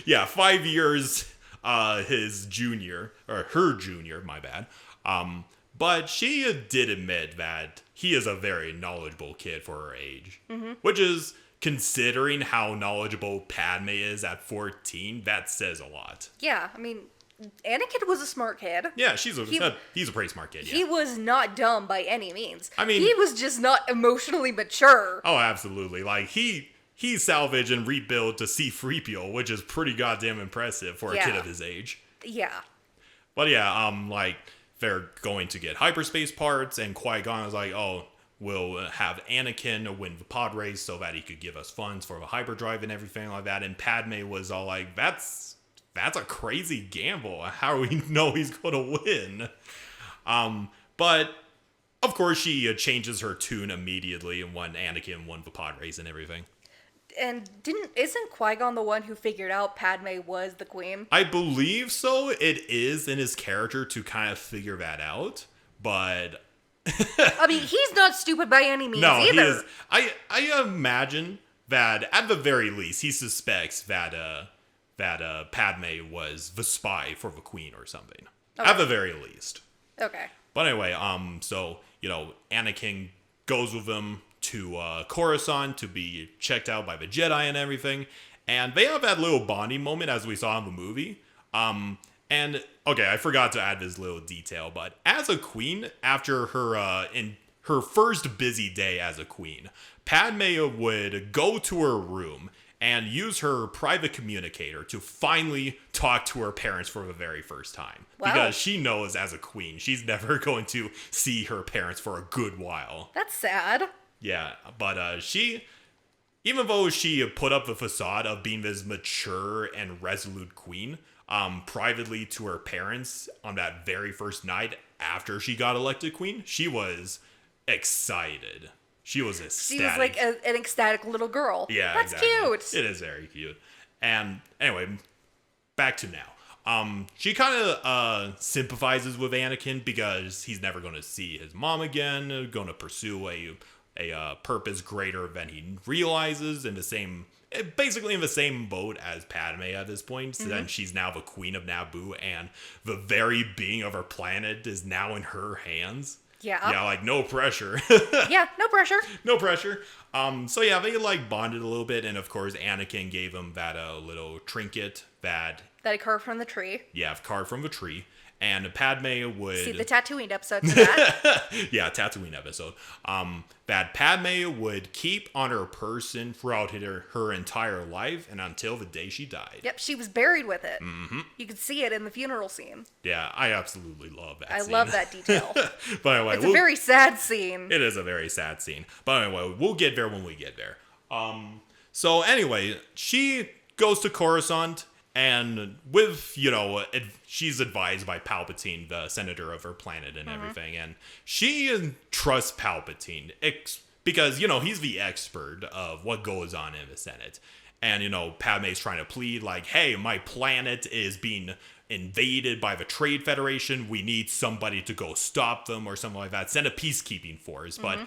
Yeah, 5 years his junior, or her junior, my bad. But she did admit that he is a very knowledgeable kid for her age. Which is, considering how knowledgeable Padme is at 14, that says a lot. Yeah, I mean, Anakin was a smart kid. Yeah, he's a pretty smart kid, yeah. He was not dumb by any means. I mean, he was just not emotionally mature. Oh, absolutely. Like, he salvaged and rebuilt to C-3PO, which is pretty goddamn impressive for a kid of his age. Yeah. But yeah, like, they're going to get hyperspace parts, and Qui-Gon was like, oh, we'll have Anakin win the pod race so that he could give us funds for the hyperdrive and everything like that. And Padme was all like, that's a crazy gamble. How do we know he's going to win? But of course she changes her tune immediately when Anakin won the pod race and everything. And isn't Qui-Gon the one who figured out Padme was the queen? I believe so. It is in his character to kind of figure that out, but I mean, he's not stupid by any means either. He is. I imagine that at the very least he suspects that Padme was the spy for the queen or something. Okay. At the very least. Okay. But anyway, so, Anakin goes with them to Coruscant to be checked out by the Jedi and everything. And they have that little bonding moment as we saw in the movie. And, okay, I forgot to add this little detail, but as a queen, after her, in her first busy day as a queen, Padme would go to her room and use her private communicator to finally talk to her parents for the very first time. Wow. Because she knows as a queen, she's never going to see her parents for a good while. That's sad. Yeah, but she, even though she put up the facade of being this mature and resolute queen, privately to her parents on that very first night after she got elected queen, she was excited. She was ecstatic. She was like an ecstatic little girl. Yeah, that's exactly. cute. It is very cute. And anyway, back to now. She kind of sympathizes with Anakin because he's never going to see his mom again, going to pursue a purpose greater than he realizes, basically in the same boat as Padme at this point. So then she's now the queen of Naboo, and the very being of her planet is now in her hands. Yeah. Yeah, like, no pressure. Yeah, no pressure. No pressure. So yeah, they like bonded a little bit, and of course Anakin gave him that little trinket that he carved from the tree. Yeah, carved from the tree. And Padme would see the Tatooine episode for that. Yeah, Tatooine episode. That Padme would keep on her person throughout her entire life and until the day she died. Yep, she was buried with it. Mm-hmm. You could see it in the funeral scene. Yeah, I absolutely love that scene. I love that detail. But anyway, it's a very sad scene. It is a very sad scene. But anyway, we'll get there when we get there. So anyway, she goes to Coruscant. And with, she's advised by Palpatine, the senator of her planet and everything. And she trusts Palpatine because, he's the expert of what goes on in the Senate. And, Padme's trying to plead like, hey, my planet is being invaded by the Trade Federation. We need somebody to go stop them or something like that. Send a peacekeeping force. But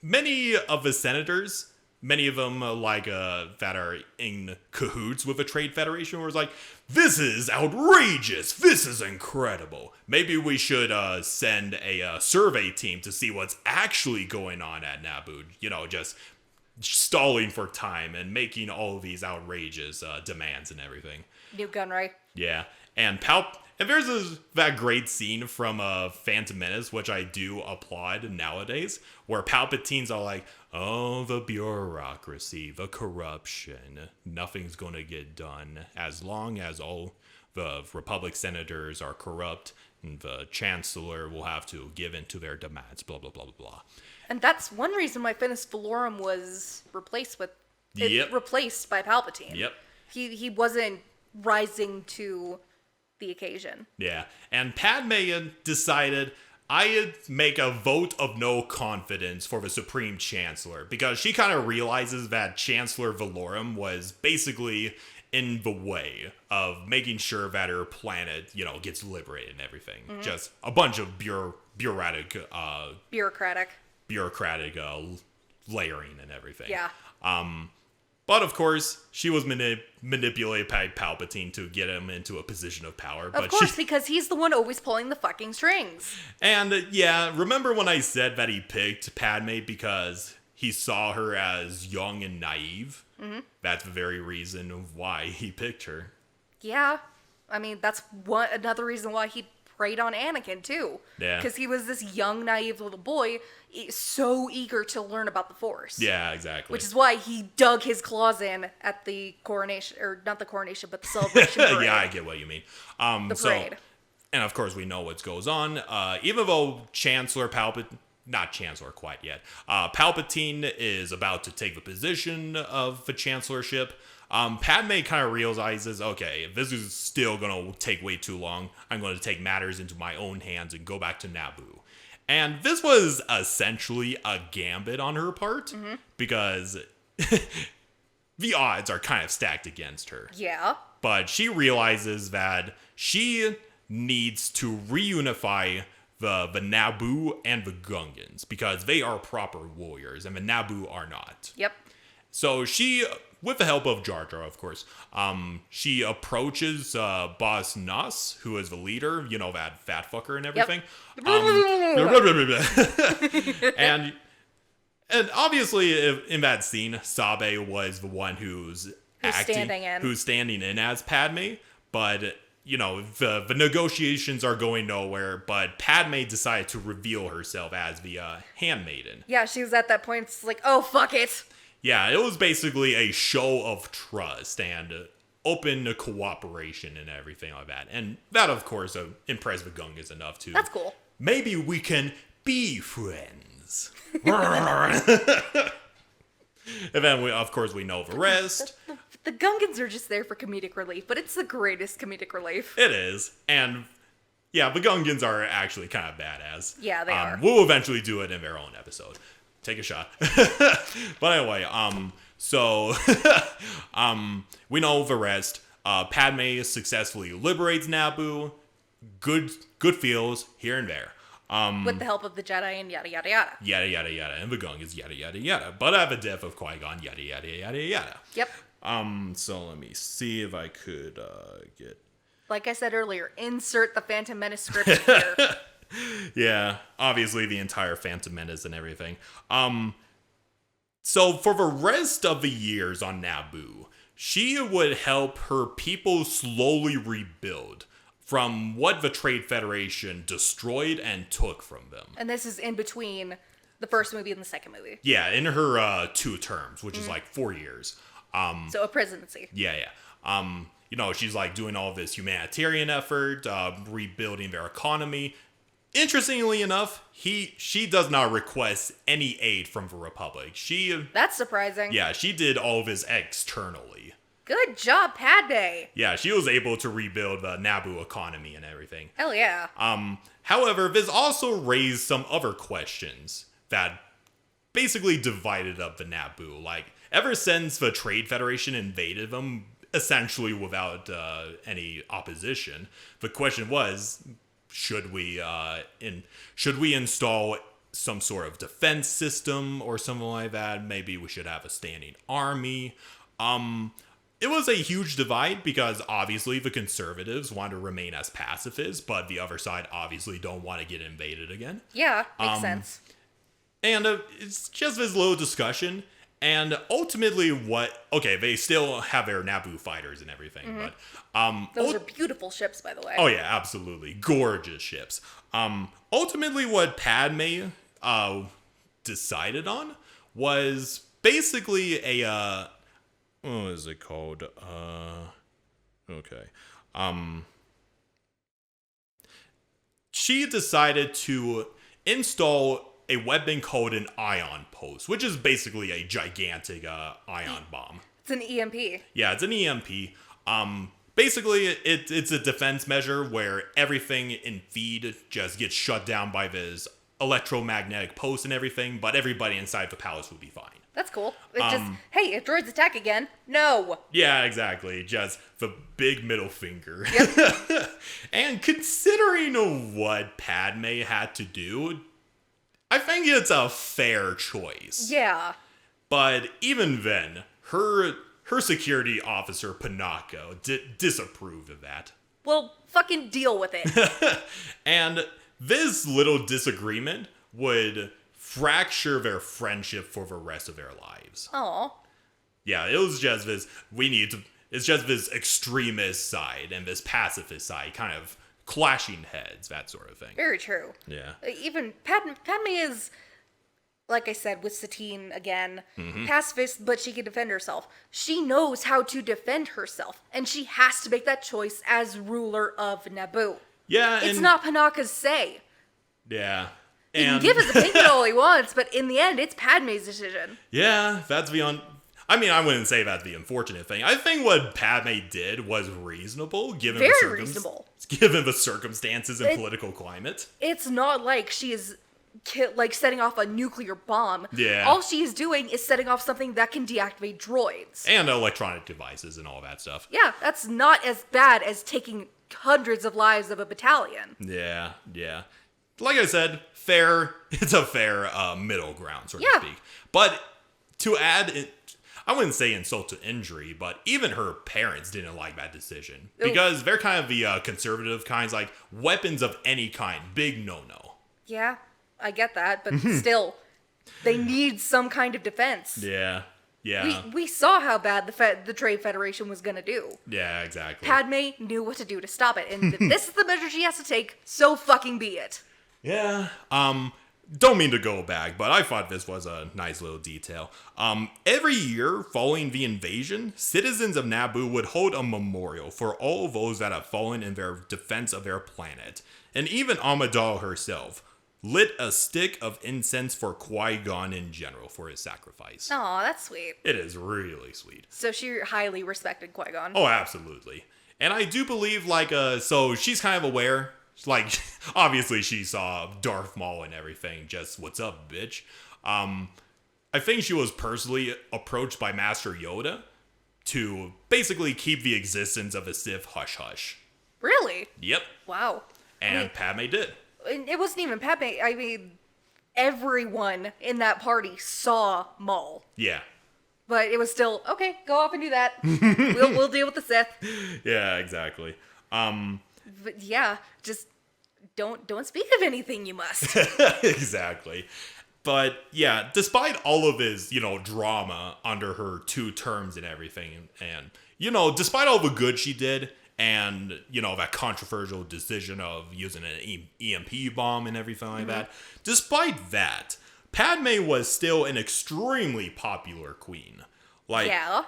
many of the senators... Many of them, that are in cahoots with the Trade Federation, was like, this is outrageous. This is incredible. Maybe we should send a survey team to see what's actually going on at Naboo. Just stalling for time and making all of these outrageous demands and everything. New Gunray. Yeah. And there's that great scene from Phantom Menace, which I do applaud nowadays, where Palpatine's all like, oh, the bureaucracy, the corruption, nothing's going to get done as long as all the Republic senators are corrupt, and the Chancellor will have to give in to their demands, blah, blah, blah, blah, blah. And that's one reason why Finis Valorum was replaced by Palpatine. Yep. He wasn't rising to the occasion. Yeah. And Padme decided, I make a vote of no confidence for the Supreme Chancellor, because she kind of realizes that Chancellor Valorum was basically in the way of making sure that her planet, gets liberated and everything. Just a bunch of bureaucratic layering and everything. Yeah. But of course, she was manipulated by Palpatine to get him into a position of power. Of course, because he's the one always pulling the fucking strings. And remember when I said that he picked Padme because he saw her as young and naive? Mm-hmm. That's the very reason why he picked her. Yeah. I mean, that's another reason why he preyed on Anakin, too. Yeah. Because he was this young, naive little boy, so eager to learn about the Force. Yeah, exactly. Which is why he dug his claws in at the coronation, or not the coronation, but the celebration parade. Yeah, I get what you mean. The parade. And of course, we know what goes on. Even though Chancellor Palpatine, not Chancellor quite yet, Palpatine is about to take the position of the Chancellorship, Padme kind of realizes, okay, if this is still going to take way too long, I'm going to take matters into my own hands and go back to Naboo. And this was essentially a gambit on her part, because the odds are kind of stacked against her. Yeah. But she realizes that she needs to reunify the Naboo and the Gungans, because they are proper warriors and the Naboo are not. Yep. So she, with the help of Jar Jar, of course, she approaches Boss Nuss, who is the leader, that fat fucker and everything. Yep. and obviously in that scene, Sabe was the one who's standing in as Padme, but the negotiations are going nowhere, but Padme decided to reveal herself as the handmaiden. Yeah, she was at that point, it's like, oh, fuck it. Yeah, it was basically a show of trust and open cooperation and everything like that. And that, of course, impressed the Gungans enough to... That's cool. Maybe we can be friends. And then, of course, we know the rest. The Gungans are just there for comedic relief, but it's the greatest comedic relief. It is. And, yeah, the Gungans are actually kind of badass. Yeah, they are. We'll eventually do it in their own episode. Take a shot. But anyway, we know the rest. Padme successfully liberates Naboo. Good feels here and there. With the help of the Jedi and yada yada yada. Yada yada yada, and the Gungans yada yada yada. But at the death of Qui-Gon, yada yada yada yada. Yep. So let me see if I could get... Like I said earlier, insert the Phantom Menace script here. Yeah, obviously the entire Phantom Menace and everything. So for the rest of the years on Naboo, she would help her people slowly rebuild from what the Trade Federation destroyed and took from them. And this is in between the first movie and the second movie. Yeah, in her 2 terms, which is like 4 years. So a presidency. Yeah. She's like doing all this humanitarian effort, rebuilding their economy. Interestingly enough, she does not request any aid from the Republic. That's surprising. Yeah, she did all of this externally. Good job, Padme. Yeah, she was able to rebuild the Naboo economy and everything. Hell yeah. However, this also raised some other questions that basically divided up the Naboo. Like, ever since the Trade Federation invaded them, essentially without any opposition, the question was, should we install some sort of defense system or something like that? Maybe we should have a standing army. It was a huge divide because obviously the conservatives want to remain as pacifists, but the other side obviously don't want to get invaded again. Yeah, makes sense. And it's just this little discussion. And ultimately they still have their Naboo fighters and everything, but those are beautiful ships, by the way. Oh yeah, absolutely. Gorgeous ships. Ultimately what Padme decided on was basically a what is it called? She decided to install a weapon called an ion post, which is basically a gigantic ion bomb. It's an EMP. Yeah, it's an EMP. basically, it's a defense measure where everything in feed just gets shut down by this electromagnetic pulse and everything, but everybody inside the palace will be fine. That's cool. It's just, hey, if droids attack again, no. Yeah, exactly. Just the big middle finger. Yep. And considering what Padme had to do, I think it's a fair choice. Yeah. But even then, her security officer, Panako, disapproved of that. Well, fucking deal with it. And this little disagreement would fracture their friendship for the rest of their lives. Aw. Yeah, it was just this, it's just this extremist side and this pacifist side kind of clashing heads, that sort of thing. Very true. Yeah. Even Padme is, like I said, with Satine again, Mm-hmm. pacifist, but she can defend herself. She knows how to defend herself, and she has to make that choice as ruler of Naboo. Yeah, It's and, not Panaka's say. yeah. He And can give his opinion all he wants, but in the end, it's Padme's decision. yeah, that's beyond. I mean, I wouldn't say that's the unfortunate thing. I think what Padme did was reasonable, given Very reasonable. given the circumstances and political climate. It's not like she is like setting off a nuclear bomb. Yeah. All she is doing is setting off something that can deactivate droids. And electronic devices and all that stuff. Yeah, that's not as bad as taking hundreds of lives of a battalion. Yeah, yeah. Like I said, fair. It's a fair middle ground, so to Yeah. speak. But to add, I wouldn't say insult to injury, but even her parents didn't like that decision. Because they're kind of the conservative kinds, like weapons of any kind, big no-no. Yeah, I get that, but still, they need some kind of defense. Yeah, yeah. We saw how bad the Trade Federation was gonna do. Yeah, exactly. Padme knew what to do to stop it, and if this is the measure she has to take, so fucking be it. Yeah. Don't mean to go back, but I thought this was a nice little detail. Every year following the invasion, citizens of Naboo would hold a memorial for all those that have fallen in their defense of their planet. And even Amidala herself lit a stick of incense for Qui-Gon in general for his sacrifice. Aw, that's sweet. It is really sweet. So she highly respected Qui-Gon. Oh, absolutely. And I do believe, so she's kind of aware. Like, obviously she saw Darth Maul and everything, just, what's up, bitch? I think she was personally approached by Master Yoda to basically keep the existence of a Sith hush-hush. Really? Yep. Wow. And Padme did. It wasn't even Padme. I mean, everyone in that party saw Maul. Yeah. But it was still, okay, go off and do that. we'll deal with the Sith. Yeah, exactly. But yeah, just don't speak of anything you must. Exactly. But yeah, despite all of his, drama under her 2 terms and everything, and, despite all the good she did, and, that controversial decision of using an EMP bomb and everything like that, despite that, Padme was still an extremely popular queen. Yeah.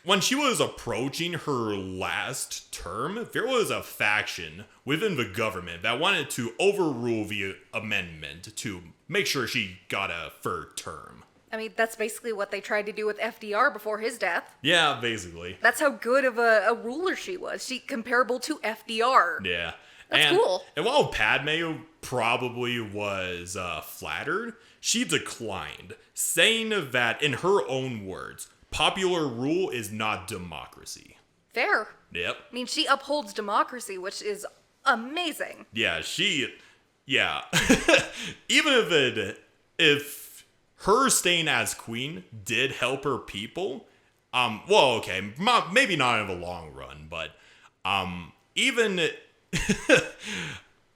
When she was approaching her last term, there was a faction within the government that wanted to overrule the amendment to make sure she got a third term. I mean, that's basically what they tried to do with FDR before his death. Yeah, basically. That's how good of a ruler she was. She comparable to FDR. Yeah. That's cool. And while Padme probably was flattered, she declined, saying that, in her own words, popular rule is not democracy. Fair. Yep. I mean, she upholds democracy, which is amazing. Yeah, even if her staying as queen did help her people, maybe not in the long run, but even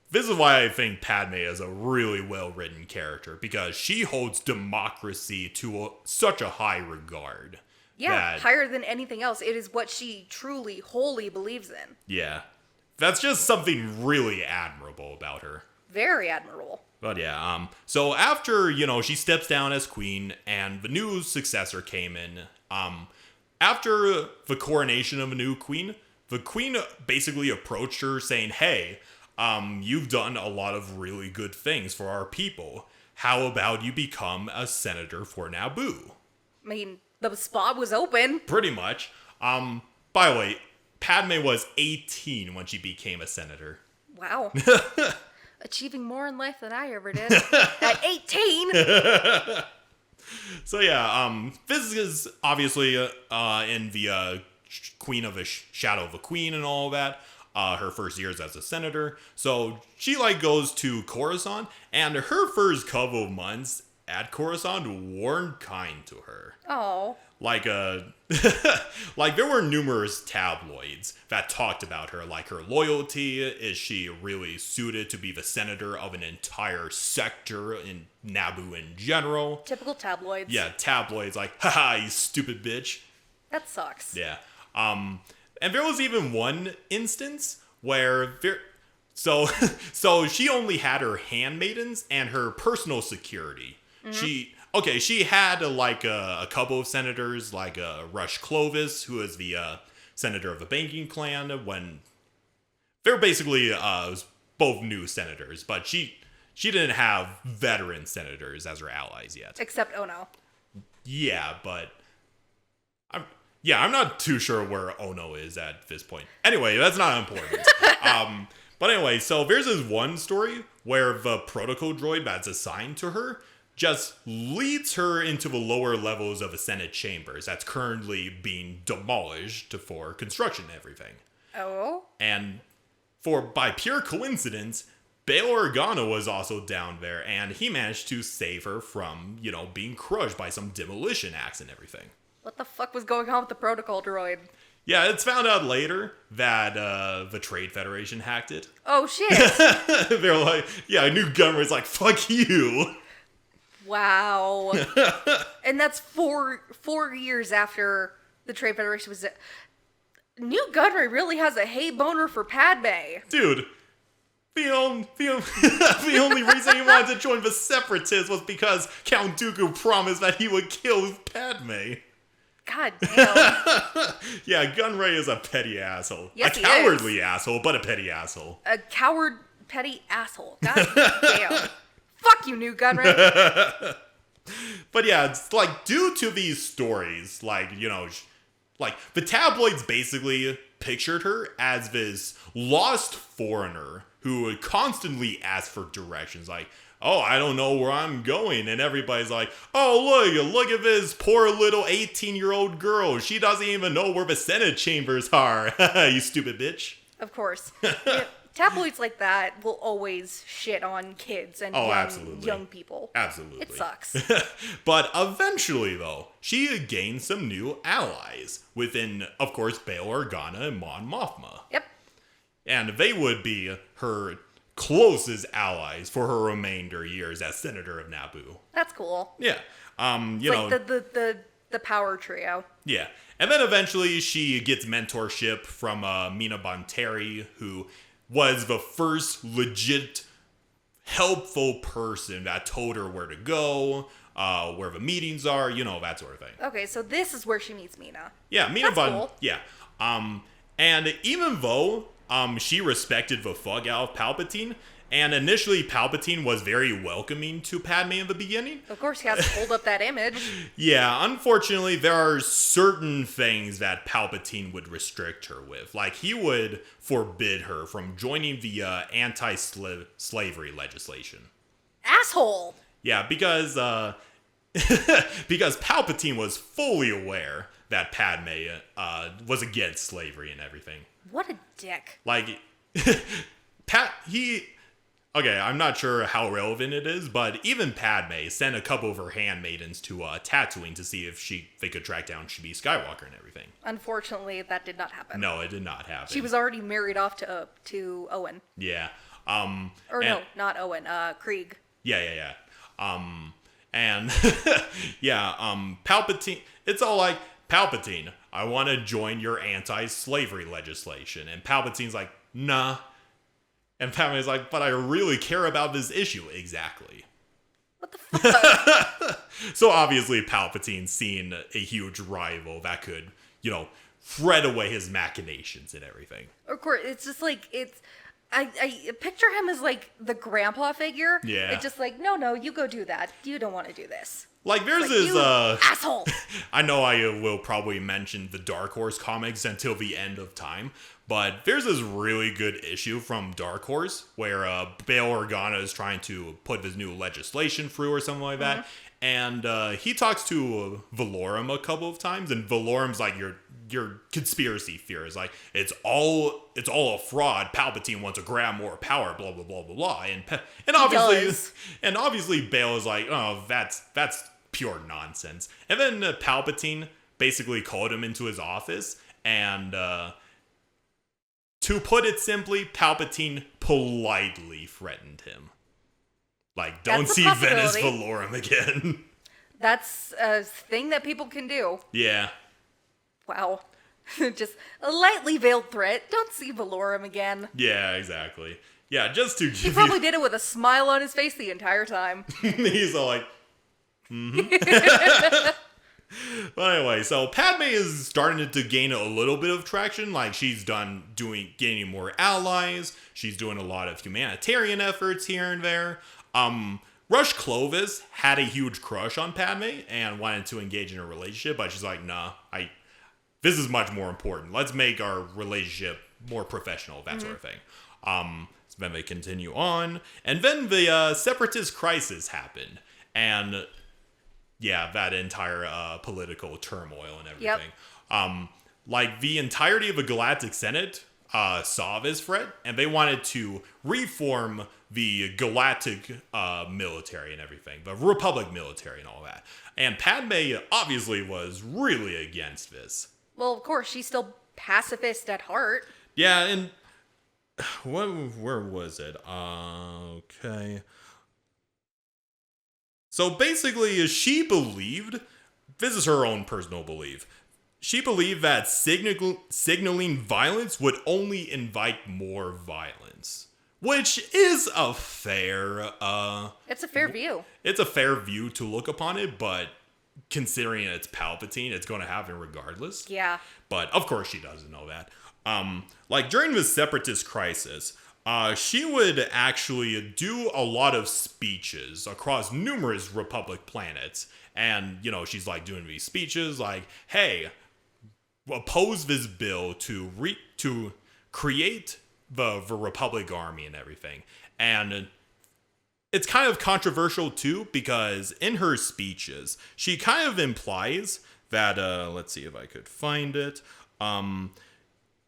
this is why I think Padme is a really well-written character, because she holds democracy to such a high regard. Yeah, higher than anything else. It is what she truly, wholly believes in. Yeah. That's just something really admirable about her. Very admirable. But yeah, so after, she steps down as queen and the new successor came in, after the coronation of a new queen, the queen basically approached her saying, hey, you've done a lot of really good things for our people. How about you become a senator for Naboo? I mean, the spot was open. Pretty much. By the way, Padme was 18 when she became a senator. Wow. Achieving more in life than I ever did. At 18! So yeah, this is obviously in the Queen of a Shadow of a Queen and all that. Her first years as a senator. So she goes to Coruscant, and her first couple of months at Coruscant weren't kind to her. Oh. Like there were numerous tabloids that talked about her, like her loyalty. Is she really suited to be the senator of an entire sector in Naboo in general? Typical tabloids. Yeah, tabloids like, haha, you stupid bitch. That sucks. Yeah. And there was even one instance where so she only had her handmaidens and her personal security. Mm-hmm. She had a couple of senators, like Rush Clovis, who is the senator of the banking clan, when they're basically both new senators, but she didn't have veteran senators as her allies yet. Except Ono. Yeah, but I'm not too sure where Ono is at this point. Anyway, that's not important. But anyway, so there's this one story where the protocol droid that's assigned to her just leads her into the lower levels of the Senate chambers that's currently being demolished for construction and everything. Oh? And by pure coincidence, Bail Organa was also down there, and he managed to save her from, being crushed by some demolition acts and everything. What the fuck was going on with the protocol droid? Yeah, it's found out later that the Trade Federation hacked it. Oh, shit. They're like, yeah, Newt Gunray's like, fuck you. Wow. And that's four years after the Trade Federation was... Newt Gunray really has a hate boner for Padme. Dude, the only reason he wanted to join the Separatists was because Count Dooku promised that he would kill Padme. God damn. Yeah, Gunray is a petty asshole. Yes, a cowardly asshole, but a petty asshole. A coward, petty asshole. God damn. Fuck you, Newt Gunray. But yeah, it's due to these stories, the tabloids basically pictured her as this lost foreigner who would constantly ask for directions, oh, I don't know where I'm going. And everybody's like, oh, look at this poor little 18-year-old girl. She doesn't even know where the Senate chambers are. You stupid bitch. Of course. Tabloids like that will always shit on kids and young people. Absolutely. It sucks. But eventually, though, she gained some new allies within, of course, Bail Organa and Mon Mothma. Yep. And they would be her closest allies for her remainder years as Senator of Naboo. That's cool. Yeah. The power trio. Yeah. And then eventually she gets mentorship from Mina Bonteri, who was the first legit helpful person that told her where to go, where the meetings are, that sort of thing. Okay, so this is where she meets Mina. Yeah, Mina cool. Yeah. And even though she respected the fuck out of Palpatine, and initially Palpatine was very welcoming to Padme in the beginning. Of course, he has to hold up that image. Yeah, unfortunately, there are certain things that Palpatine would restrict her with. He would forbid her from joining the anti-slavery legislation. Asshole! Yeah, because Palpatine was fully aware that Padme was against slavery and everything. What a dick. Okay, I'm not sure how relevant it is, but even Padme sent a couple of her handmaidens to Tatooine to see if they could track down Shmi Skywalker and everything. Unfortunately, that did not happen. No, it did not happen. She was already married off to Owen. Yeah. No, not Owen. Krieg. Yeah. And Palpatine. It's all like, Palpatine, I want to join your anti-slavery legislation, and Palpatine's like, nah. And Padme's like, but I really care about this issue. Exactly. What the fuck? So obviously Palpatine's seen a huge rival that could, thread away his machinations and everything. Of course, it's just I picture him as like the grandpa figure. Yeah. It's just like, no, you go do that. You don't want to do this. Like, there's Like, this, you asshole. I know I will probably mention the Dark Horse comics until the end of time, but there's this really good issue from Dark Horse where Bail Organa is trying to put this new legislation through or something like that, and he talks to Valorum a couple of times, and Valorum's like, your conspiracy theories, like it's all a fraud. Palpatine wants to grab more power, blah blah blah blah blah, and obviously Bail is like, oh, that's pure nonsense. And then Palpatine basically called him into his office, and to put it simply, Palpatine politely threatened him, like, don't see Venice Valorum again. That's a thing that people can do. Yeah. Wow. Just a lightly veiled threat. Don't see Valorum again. Yeah, exactly. Yeah, just to give He probably did it with a smile on his face the entire time. He's all like, But anyway, so Padme is starting to gain a little bit of traction. Like, she's gaining more allies. She's doing a lot of humanitarian efforts here and there. Rush Clovis had a huge crush on Padme and wanted to engage in a relationship, but she's like, nah, this is much more important. Let's make our relationship more professional, that sort of thing. So then they continue on, and then the Separatist crisis happened, and yeah, that entire political turmoil and everything. Yep. Like, the entirety of the Galactic Senate saw this threat, and they wanted to reform the Galactic military and everything, the Republic military and all that. And Padme obviously was really against this. Well, of course, she's still pacifist at heart. Yeah, and where was it? Okay. So basically, she believed, this is her own personal belief, she believed that signaling violence would only invite more violence. Which is a fair... it's a fair view. It's a fair view to look upon it, but considering it's Palpatine, it's going to happen regardless. Yeah. But of course she doesn't know that. Like, during the Separatist crisis, she would actually do a lot of speeches across numerous Republic planets. And, you know, she's like doing these speeches like, hey, oppose this bill to create the Republic Army and everything. And it's kind of controversial too, because in her speeches, she kind of implies that, let's see if I could find it.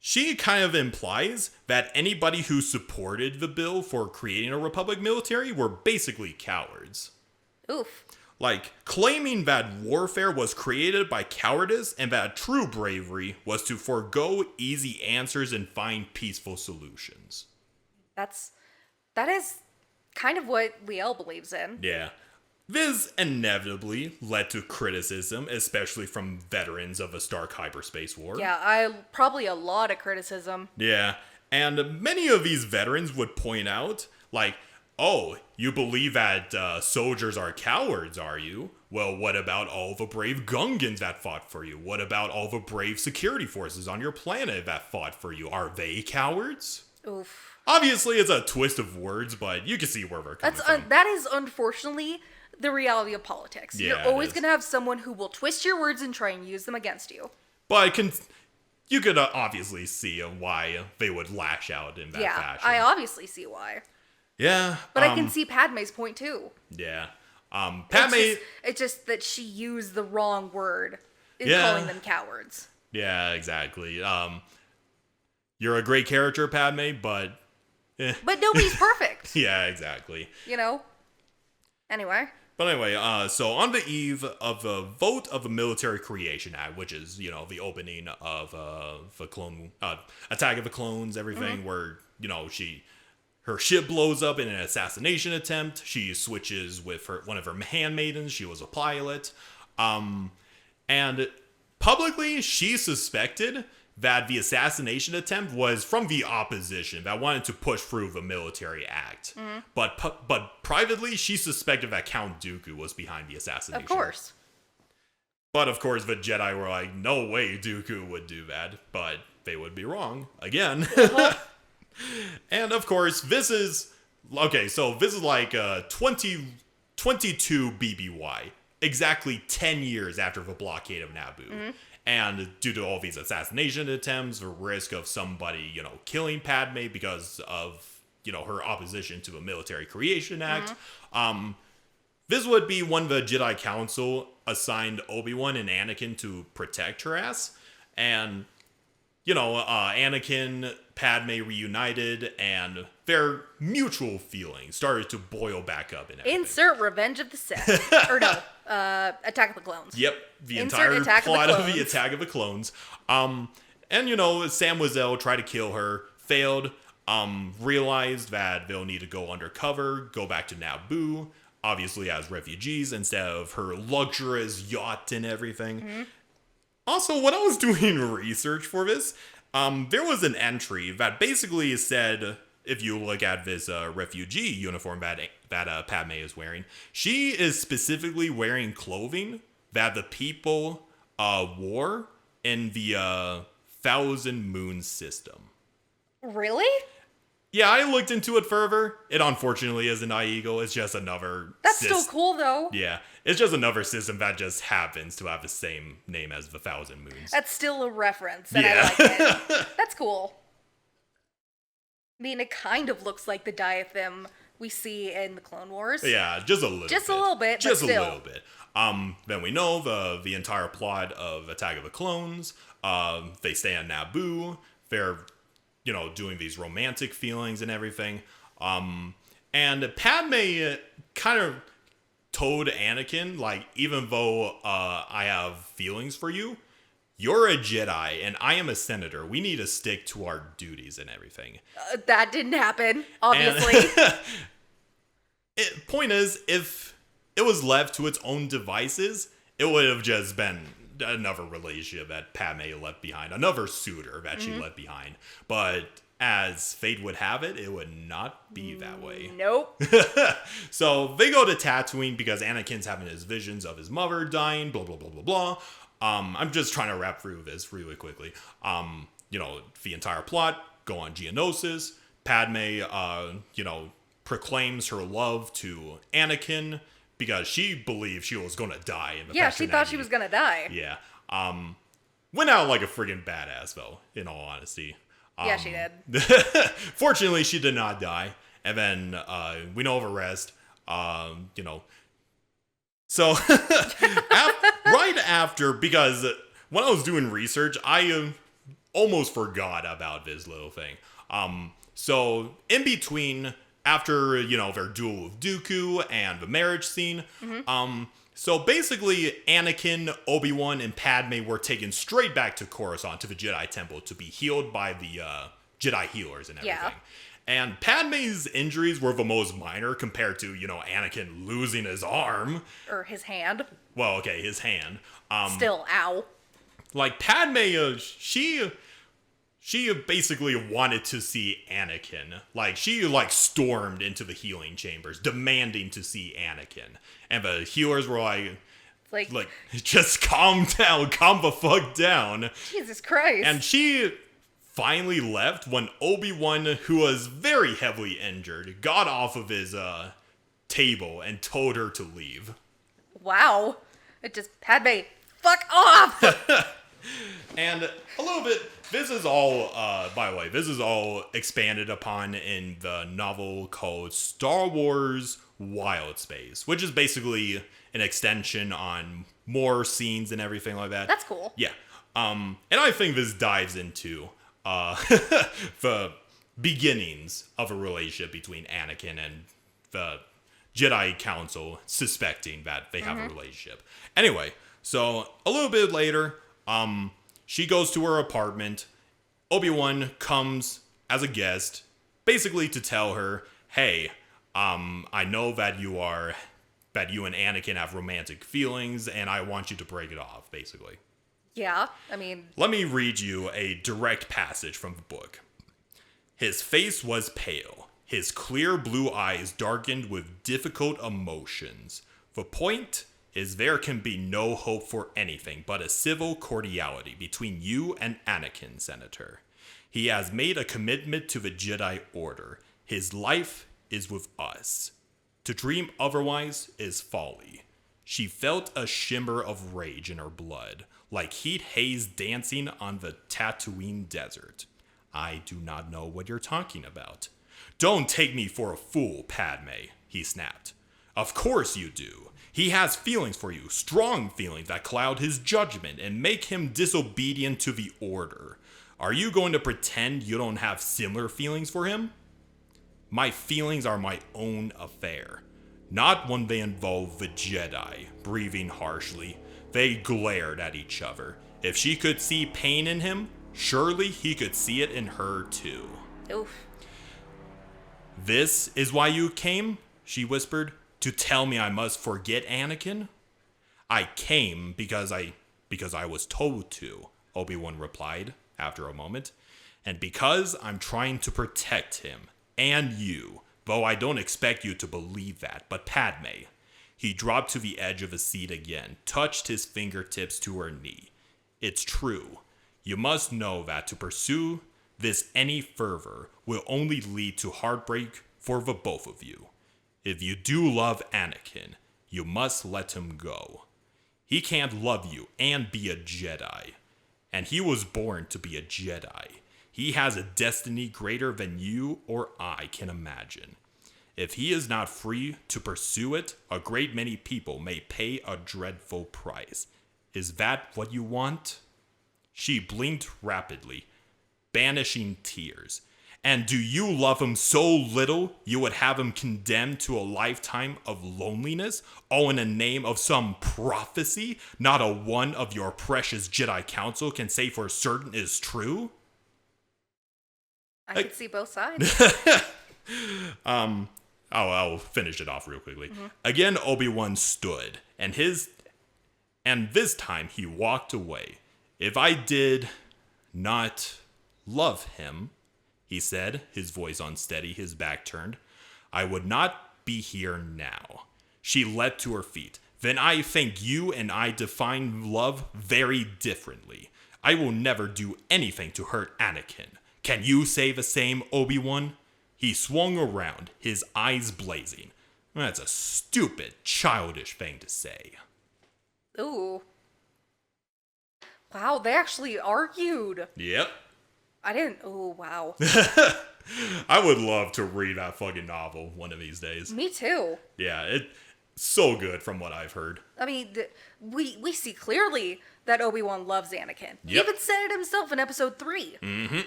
She kind of implies that anybody who supported the bill for creating a Republic military were basically cowards. Oof. Like, claiming that warfare was created by cowardice and that true bravery was to forego easy answers and find peaceful solutions. That is kind of what Liel believes in. Yeah. This inevitably led to criticism, especially from veterans of the Stark Hyperspace War. Yeah, probably a lot of criticism. Yeah, and many of these veterans would point out, like, oh, you believe that soldiers are cowards, are you? Well, what about all the brave Gungans that fought for you? What about all the brave security forces on your planet that fought for you? Are they cowards? Oof. Obviously, it's a twist of words, but you can see where they're coming from. That is unfortunately the reality of politics. Yeah, you're always going to have someone who will twist your words and try and use them against you. But you could obviously see why they would lash out in that fashion. I obviously see why. Yeah. But I can see Padme's point too. Yeah. Padme... It's just that she used the wrong word in calling them cowards. Yeah, exactly. You're a great character, Padme, but... But nobody's perfect. Yeah, exactly. You know? Anyway. But anyway, so on the eve of the vote of the Military Creation Act, which is, you know, the opening of the clone... Attack of the Clones, everything, where, you know, her ship blows up in an assassination attempt. She switches with one of her handmaidens. She was a pilot. And publicly, she suspected that the assassination attempt was from the opposition that wanted to push through the military act. But privately, she suspected that Count Dooku was behind the assassination. Of course. But of course, the Jedi were like, no way Dooku would do that. But they would be wrong. Again. And of course, this is like 22 BBY, exactly 10 years after the blockade of Naboo. And due to all these assassination attempts, the risk of somebody, killing Padme because of, her opposition to the Military Creation Act, this would be when the Jedi Council assigned Obi-Wan and Anakin to protect her ass. And, Anakin, Padme reunited, and their mutual feelings started to boil back up and everything. Insert Revenge of the Sith. Or no, Attack of the Clones. Yep, the Insert entire plot of the Clones. Attack of the Clones. And, Sam Wizell tried to kill her, failed, realized that they'll need to go undercover, go back to Naboo, obviously as refugees instead of her luxurious yacht and everything. Also, when I was doing research for this, there was an entry that basically said, if you look at this refugee uniform that Padme is wearing, she is specifically wearing clothing that the people wore in the Thousand Moon system. Really? Yeah, I looked into it further. It unfortunately isn't IEGO. It's just another That's still cool, though. Yeah, it's just another system that just happens to have the same name as the Thousand Moons. That's still a reference, and Yeah. I like it. That's cool. I mean, it kind of looks like the diathem we see in the Clone Wars. Yeah, just a little bit. Just a little bit, Just but a still. little bit. Then we know the entire plot of Attack of the Clones. They stay on Naboo. They're, doing these romantic feelings and everything. And Padme kind of told Anakin, like, even though I have feelings for you, you're a Jedi and I am a senator. We need to stick to our duties and everything. That didn't happen, obviously. Point is, if it was left to its own devices, it would have just been another relationship that Padme left behind, another suitor that she left behind. But as fate would have it, it would not be that way. Nope. So they go to Tatooine because Anakin's having his visions of his mother dying, blah, blah, blah, blah, blah. I'm just trying to wrap through this really quickly. The entire plot, go on Geonosis. Padme, proclaims her love to Anakin because she believed she was going to die in the Yeah, she thought she was gonna die. Yeah. Went out like a friggin' badass, though, in all honesty. Yeah, she did. Fortunately, she did not die. And then we know the rest. So, right after, because when I was doing research, I almost forgot about this little thing. So, in between, after, their duel with Dooku and the marriage scene, so basically, Anakin, Obi-Wan, and Padme were taken straight back to Coruscant, to the Jedi Temple, to be healed by the Jedi healers and everything. Yeah. And Padme's injuries were the most minor compared to, Anakin losing his arm. Or his hand. Well, okay, his hand. Still, ow. Like, Padme, she basically wanted to see Anakin. Like, she, stormed into the healing chambers, demanding to see Anakin. And the healers were like, just calm down, calm the fuck down. Jesus Christ. And she finally left when Obi-Wan, who was very heavily injured, got off of his table and told her to leave. Wow. It just, Padme, fuck off! And a little bit, this is all, by the way, this is all expanded upon in the novel called Star Wars Wild Space, which is basically an extension on more scenes and everything like that. That's cool. Yeah. And I think this dives into the beginnings of a relationship between Anakin and the Jedi Council, suspecting that they have a relationship. Anyway, so a little bit later, she goes to her apartment. Obi-Wan comes as a guest, basically to tell her, hey, I know that you and Anakin have romantic feelings, and I want you to break it off, basically. Yeah, I mean... Let me read you a direct passage from the book. His face was pale. His clear blue eyes darkened with difficult emotions. The point is there can be no hope for anything but a civil cordiality between you and Anakin, Senator. He has made a commitment to the Jedi Order. His life is with us. To dream otherwise is folly. She felt a shimmer of rage in her blood, like heat haze dancing on the Tatooine desert. I do not know what you're talking about. Don't take me for a fool, Padme, he snapped. Of course you do. He has feelings for you, strong feelings that cloud his judgment and make him disobedient to the Order. Are you going to pretend you don't have similar feelings for him? My feelings are my own affair, not when they involve the Jedi. Breathing harshly, they glared at each other. If she could see pain in him, surely he could see it in her too. Oof. This is why you came, she whispered, to tell me I must forget Anakin? I came because I was told to, Obi-Wan replied after a moment, and because I'm trying to protect him and you, though I don't expect you to believe that. But Padme, he dropped to the edge of the seat again, touched his fingertips to her knee. It's true. You must know that to pursue this any further will only lead to heartbreak for the both of you. If you do love Anakin, you must let him go. He can't love you and be a Jedi. And he was born to be a Jedi. He has a destiny greater than you or I can imagine. If he is not free to pursue it, a great many people may pay a dreadful price. Is that what you want? She blinked rapidly, banishing tears. And do you love him so little you would have him condemned to a lifetime of loneliness, all in the name of some prophecy not a one of your precious Jedi Council can say for certain is true? I could see both sides. I'll finish it off real quickly. Again, Obi-Wan stood, and this time he walked away. If I did not love him, he said, his voice unsteady, his back turned, I would not be here now. She leapt to her feet. Then I think you and I define love very differently. I will never do anything to hurt Anakin. Can you say the same, Obi-Wan? He swung around, his eyes blazing. That's a stupid, childish thing to say. Ooh. Wow, they actually argued. Yep. I didn't. Oh, wow. I would love to read that fucking novel one of these days. Me too. Yeah, it's so good from what I've heard. I mean, we see clearly that Obi-Wan loves Anakin. He Yep. even said it himself in episode 3. Mm-hmm.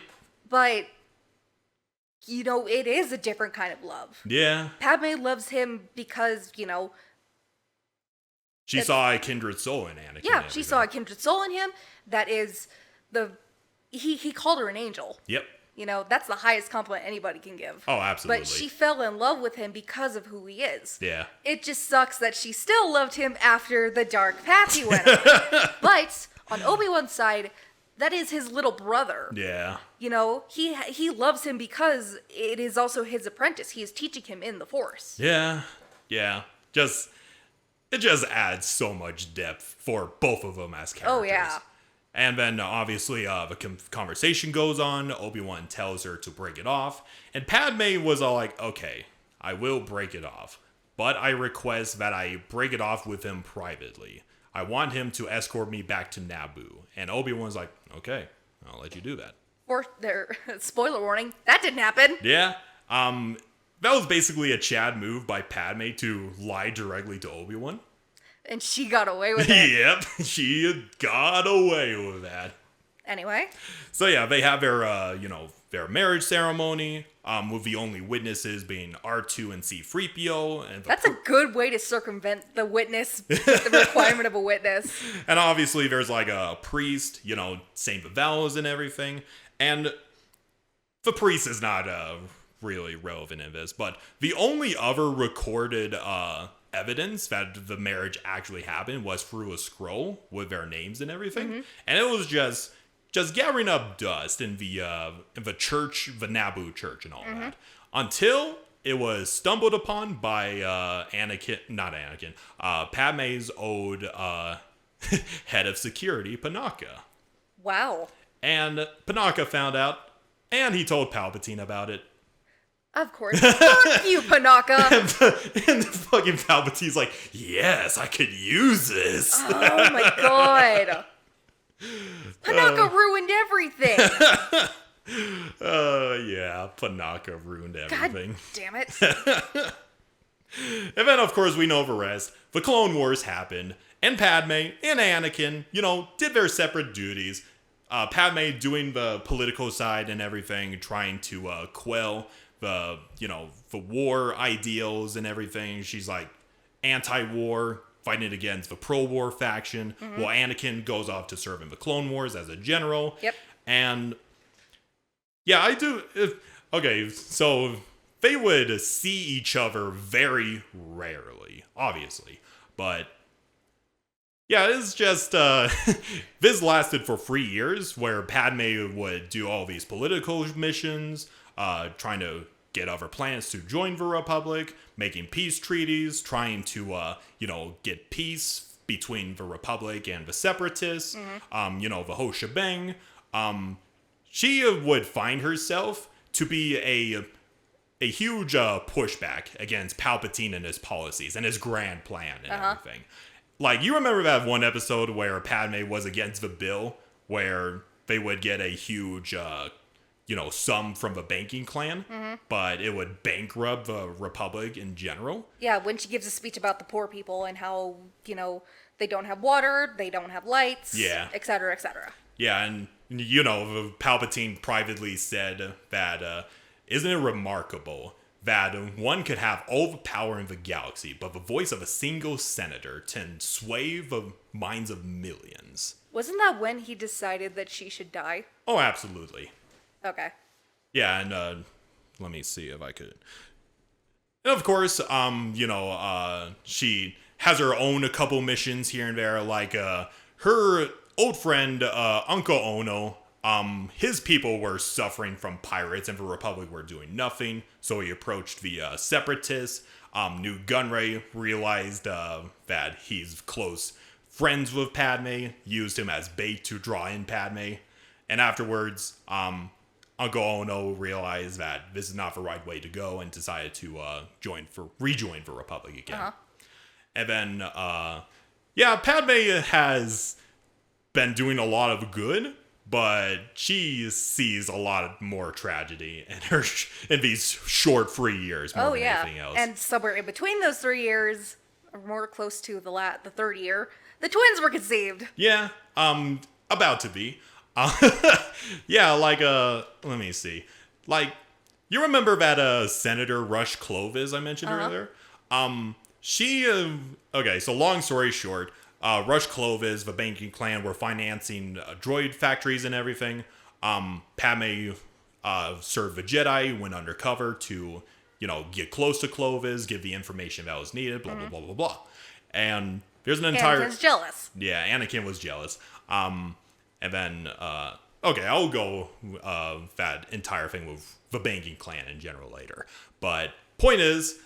But, you know, it is a different kind of love. Yeah. Padme loves him because, you know... She saw a kindred soul in Anakin. Yeah, she saw a kindred soul in him. That is the... He called her an angel. Yep. You know, that's the highest compliment anybody can give. Oh, absolutely. But she fell in love with him because of who he is. Yeah. It just sucks that she still loved him after the dark path he went on. But on Obi-Wan's side, that is his little brother. Yeah. You know, he loves him because it is also his apprentice. He is teaching him in the Force. Yeah. Yeah. It just adds so much depth for both of them as characters. Oh, yeah. And then obviously the conversation goes on. Obi-Wan tells her to break it off. And Padme was all like, okay, I will break it off. But I request that I break it off with him privately. I want him to escort me back to Naboo. And Obi-Wan's like, okay, I'll let you do that. Or, spoiler warning, that didn't happen. Yeah. That was basically a Chad move by Padme to lie directly to Obi-Wan. And she got away with it. Yep, she got away with that. Anyway. So yeah, they have their marriage ceremony, with the only witnesses being R2 and C-3PO. And That's a good way to circumvent the requirement of a witness. And obviously there's like a priest, saying the vows and everything. And the priest is not really relevant in this, but the only other recorded evidence that the marriage actually happened was through a scroll with their names and everything. Mm-hmm. And it was just gathering up dust in the church, the Naboo church and all that. Until it was stumbled upon by Padme's old head of security, Panaka. Wow. And Panaka found out, And he told Palpatine about it. Of course. Fuck you, Panaka. And the fucking Palpatine's like, yes, I could use this. Oh my god. Panaka ruined everything. Yeah, Panaka ruined everything. God damn it. And then, of course, we know the rest. The Clone Wars happened, and Padme and Anakin, did their separate duties. Padme doing the political side and everything, trying to quell the war ideals and everything. She's like anti-war, fighting against the pro-war faction. While Anakin goes off to serve in the Clone Wars as a general. Yep. And yeah, I do. Okay, so they would see each other very rarely, obviously. But yeah, it's just, this lasted for 3 years, where Padme would do all these political missions, trying to get other planets to join the Republic, making peace treaties, trying to, get peace between the Republic and the Separatists, the whole shebang. She would find herself to be a huge pushback against Palpatine and his policies and his grand plan and everything. Like, you remember that one episode where Padme was against the bill, where they would get a huge, sum from the banking clan, but it would bankrupt the Republic in general? Yeah, when she gives a speech about the poor people and how, they don't have water, they don't have lights, et cetera, et cetera. Yeah, and, Palpatine privately said that, isn't it remarkable that one could have all the power in the galaxy, but the voice of a single senator can sway the minds of millions? Wasn't that when he decided that she should die? Oh, absolutely. Okay. Yeah, and let me see if I could. And of course, she has her own a couple missions here and there, like her old friend Uncle Ono. His people were suffering from pirates, and the Republic were doing nothing. So he approached the Separatists. Newt Gunray realized that he's close friends with Padme, used him as bait to draw in Padme, and afterwards, Uncle Ono realized that this is not the right way to go, and decided to rejoin the Republic again. And then, Padme has been doing a lot of good, but she sees a lot more tragedy in these short 3 years more than anything else. And somewhere in between those 3 years, or more close to the third year, the twins were conceived. Yeah, about to be. Let me see. Like, you remember that Senator Rush Clovis I mentioned earlier? So long story short, Rush Clovis, the banking clan, were financing droid factories and everything. Padme served the Jedi, went undercover to, get close to Clovis, give the information that was needed, blah, blah, blah, blah, blah. And there's an entire... Anakin's jealous. Yeah, Anakin was jealous. And then, I'll go that entire thing with the banking clan in general later. But point is,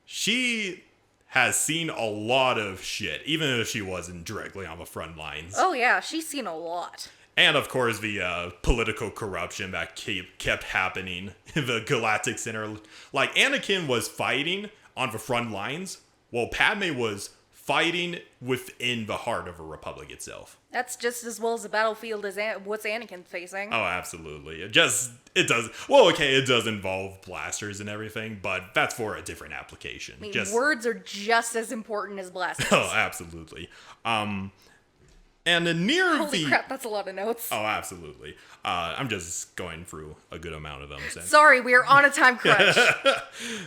she has seen a lot of shit, even if she wasn't directly on the front lines. Oh yeah, she's seen a lot. And of course, the political corruption that kept happening in the Galactic Center. Like, Anakin was fighting on the front lines, while Padme was fighting within the heart of a Republic itself. That's just as well as the battlefield as what's Anakin facing. Oh, absolutely. It does involve blasters and everything, but that's for a different application. I mean, words are just as important as blasters. Oh, absolutely. And Holy crap, that's a lot of notes. Oh, absolutely. I'm just going through a good amount of them. Sorry, we are on a time crunch.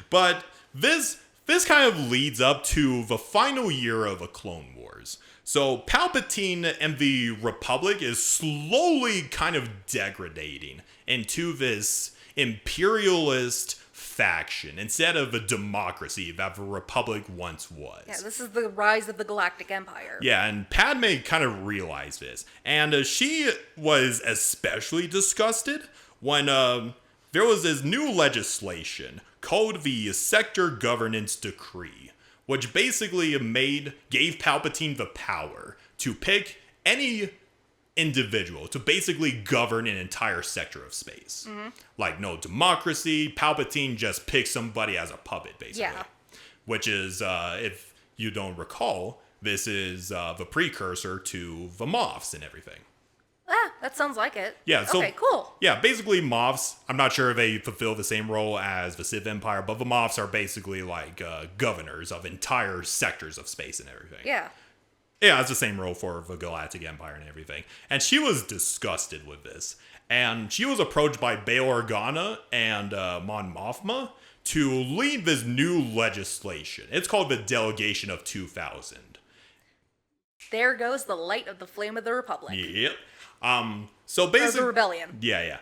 But this kind of leads up to the final year of the Clone Wars. So Palpatine and the Republic is slowly kind of degrading into this imperialist faction instead of a democracy that the Republic once was. Yeah, this is the rise of the Galactic Empire. Yeah, and Padme kind of realized this. And she was especially disgusted when there was this new legislation called the Sector Governance Decree, which basically gave Palpatine the power to pick any individual to basically govern an entire sector of space. Like, no democracy. Palpatine just picks somebody as a puppet, basically. Yeah. Which is, if you don't recall, this is the precursor to the Moffs and everything. Ah, that sounds like it. Yeah, so, okay, cool. Yeah, basically Moffs, I'm not sure if they fulfill the same role as the Sith Empire, but the Moffs are basically like governors of entire sectors of space and everything. Yeah. Yeah, it's the same role for the Galactic Empire and everything. And she was disgusted with this. And she was approached by Bail Organa and Mon Mothma to lead this new legislation. It's called the Delegation of 2000. There goes the light of the flame of the Republic. Yep. So basically, Or the rebellion. Yeah.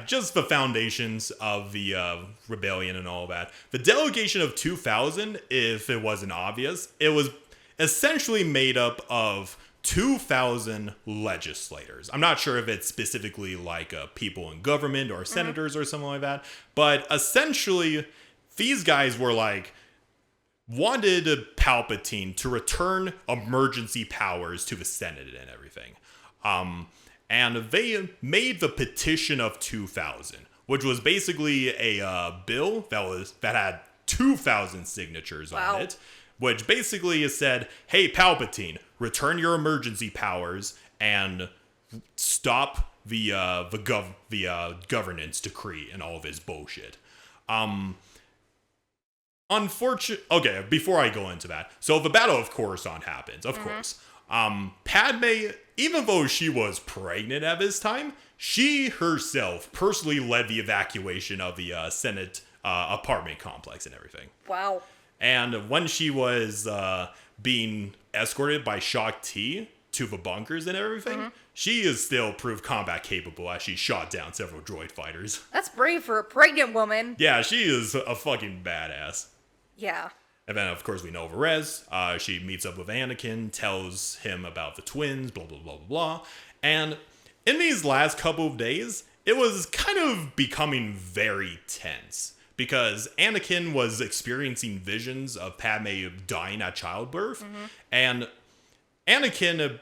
Just the foundations of the rebellion and all that. The Delegation of 2000, if it wasn't obvious, it was essentially made up of 2,000 legislators. I'm not sure if it's specifically like people in government or senators or something like that, but essentially these guys were like, wanted Palpatine to return emergency powers to the Senate and everything. And they made the Petition of 2000, which was basically a bill that had 2,000 signatures on it, which basically said, hey, Palpatine, return your emergency powers and stop the governance decree and all of his bullshit. Okay, before I go into that, so the Battle of Coruscant happens, of course. Padme, even though she was pregnant at this time, she herself personally led the evacuation of the Senate apartment complex and everything. Wow. And when she was being escorted by Shaak Ti to the bunkers and everything, she is still proved combat capable as she shot down several droid fighters. That's brave for a pregnant woman. Yeah, she is a fucking badass. Yeah. And then, of course, we know Varese. She meets up with Anakin, tells him about the twins, blah, blah, blah, blah, blah. And in these last couple of days, it was kind of becoming very tense. Because Anakin was experiencing visions of Padme dying at childbirth. And Anakin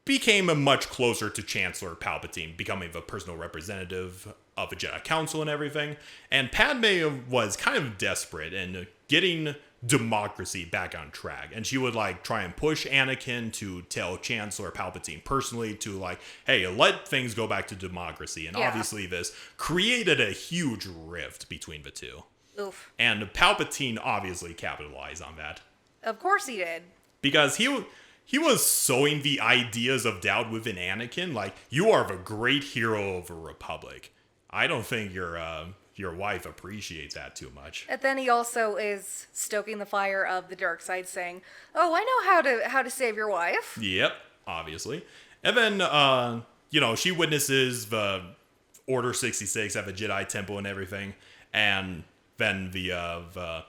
became much closer to Chancellor Palpatine, becoming the personal representative of the Jedi Council and everything. And Padme was kind of desperate in getting democracy back on track. And she would try and push Anakin to tell Chancellor Palpatine personally to hey, let things go back to democracy. And obviously this created a huge rift between the two. Oof. And Palpatine obviously capitalized on that. Of course he did. Because he was sowing the ideas of doubt within Anakin. You are the great hero of a republic. I don't think your wife appreciates that too much. And then he also is stoking the fire of the dark side, saying, "Oh, I know how to save your wife." Yep, obviously. And then she witnesses the Order 66 at the Jedi Temple and everything, and then the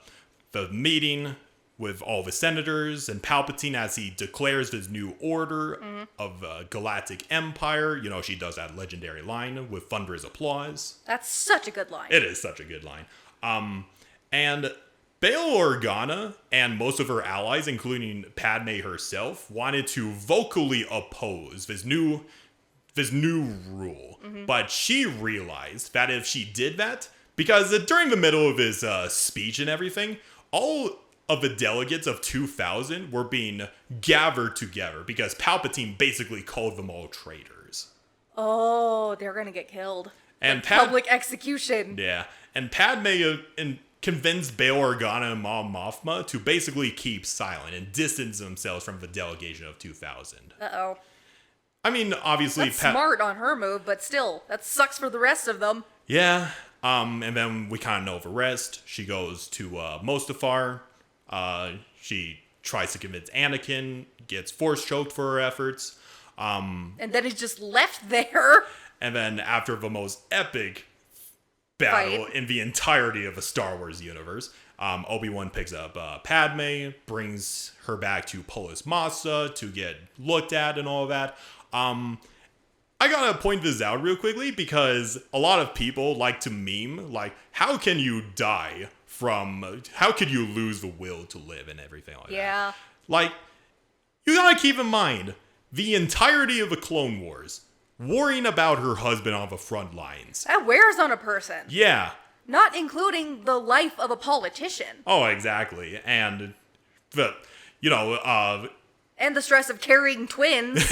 meeting with all the senators and Palpatine as he declares this new order of Galactic Empire. She does that legendary line with thunderous applause. That's such a good line. It is such a good line. And Bail Organa and most of her allies, including Padme herself, wanted to vocally oppose this new rule. But she realized that if she did that, because during the middle of his speech and everything, all of the delegates of 2,000 were being gathered together because Palpatine basically called them all traitors. Oh, they're gonna get killed. And public execution. Yeah, and Padme convinced Bail Organa and Mon Mothma to basically keep silent and distance themselves from the delegation of 2,000. Uh-oh. I mean, obviously... That's smart on her move, but still, that sucks for the rest of them. Yeah, and then we kind of know the rest. She goes to Mustafar. She tries to convince Anakin, gets force choked for her efforts. And then he's just left there. And then after the most epic battle in the entirety of the Star Wars universe, Obi-Wan picks up Padme, brings her back to Polis Massa to get looked at and all that. I gotta point this out real quickly because a lot of people like to meme, how can you die how could you lose the will to live and everything like that? Yeah. You gotta keep in mind, the entirety of the Clone Wars, worrying about her husband on the front lines. That wears on a person. Yeah. Not including the life of a politician. Oh, exactly. And the, And the stress of carrying twins.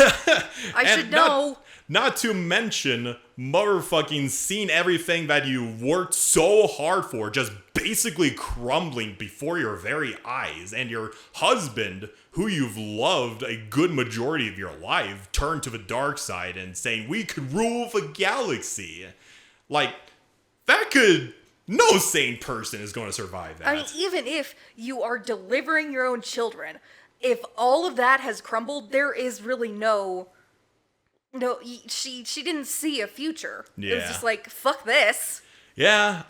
I should know. Not to mention, motherfucking seeing everything that you worked so hard for just basically crumbling before your very eyes, and your husband, who you've loved a good majority of your life, turned to the dark side and saying, we could rule the galaxy. Like, that could... No sane person is going to survive that. I mean, even if you are delivering your own children, if all of that has crumbled, there is really no, she didn't see a future. Yeah. It was just like, fuck this. Yeah,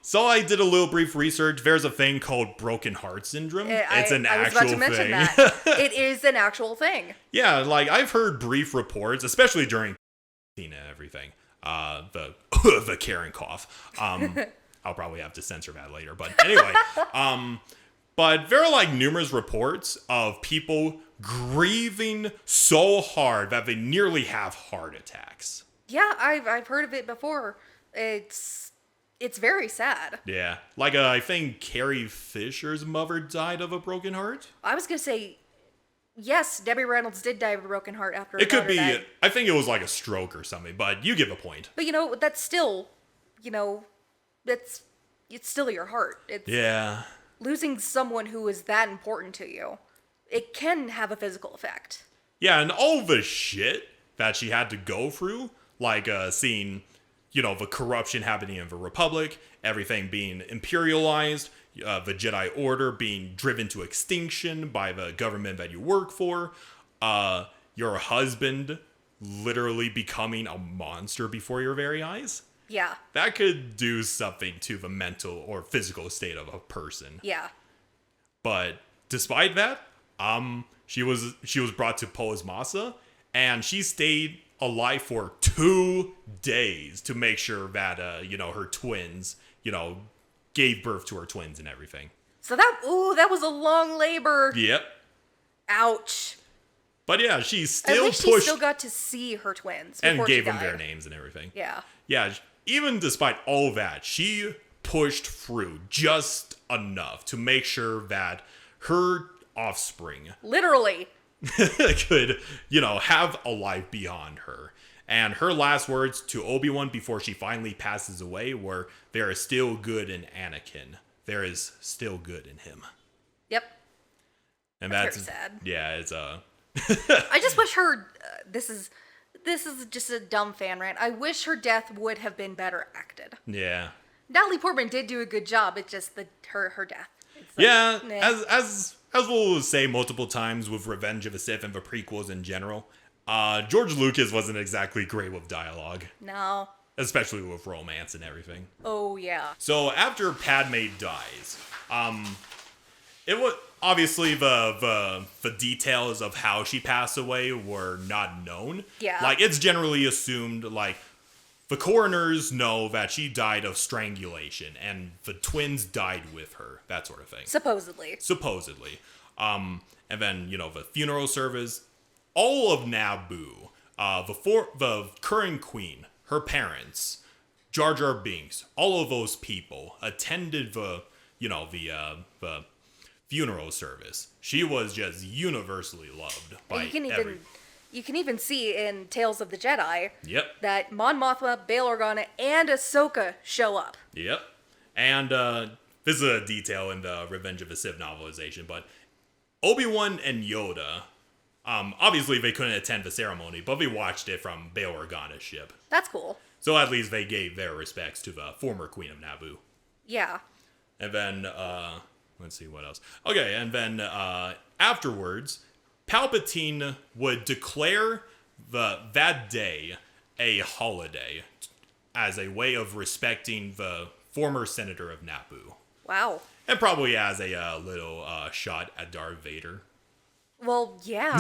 so I did a little brief research. There's a thing called broken heart syndrome. It's an actual thing. I was about to mention that. It is an actual thing. Yeah, like I've heard brief reports, especially during and everything. The Karen cough. I'll probably have to censor that later, but anyway. But there are like numerous reports of people grieving so hard that they nearly have heart attacks. Yeah, I've heard of it before. It's very sad. Yeah, like I think Carrie Fisher's mother died of a broken heart. I was gonna say, yes, Debbie Reynolds did die of a broken heart after. It could be. Died. I think it was like a stroke or something, but you get the point. But that's still, it's still your heart. Yeah. Losing someone who is that important to you, it can have a physical effect. Yeah, and all the shit that she had to go through, like seeing, the corruption happening in the Republic, everything being imperialized, the Jedi Order being driven to extinction by the government that you work for, your husband literally becoming a monster before your very eyes. Yeah. That could do something to the mental or physical state of a person. Yeah. But despite that, she was brought to Poz Massa, and she stayed alive for 2 days to make sure that her twins, gave birth to her twins and everything. So that was a long labor. Yep. Ouch. But yeah, she still got to see her twins and gave them their names and everything. Yeah. Yeah, even despite all that, she pushed through just enough to make sure that her offspring literally could, have a life beyond her. And her last words to Obi-Wan before she finally passes away were, "There is still good in Anakin. There is still good in him." Yep. And that's very sad. Yeah, it's I just wish her. This is just a dumb fan rant. I wish her death would have been better acted. Yeah. Natalie Portman did do a good job. It's just her death. It's like, yeah, as we'll say multiple times with Revenge of the Sith and the prequels in general, George Lucas wasn't exactly great with dialogue. No. Especially with romance and everything. Oh yeah. So after Padme dies, it was obviously the details of how she passed away were not known. Yeah. Like it's generally assumed like the coroners know that she died of strangulation and the twins died with her, that sort of thing. Supposedly. And then, the funeral service, all of Naboo, the current queen, her parents, Jar Jar Binks, all of those people attended the funeral service. She was just universally loved by everyone. You can even see in Tales of the Jedi that Mon Mothma, Bail Organa, and Ahsoka show up. Yep. And this is a detail in the Revenge of the Sith novelization, but Obi-Wan and Yoda, obviously they couldn't attend the ceremony, but they watched it from Bail Organa's ship. That's cool. So at least they gave their respects to the former Queen of Naboo. Yeah. And then, let's see what else. Okay, and then afterwards, Palpatine would declare that day a holiday as a way of respecting the former senator of Naboo. Wow. And probably as a little shot at Darth Vader. Well, yeah.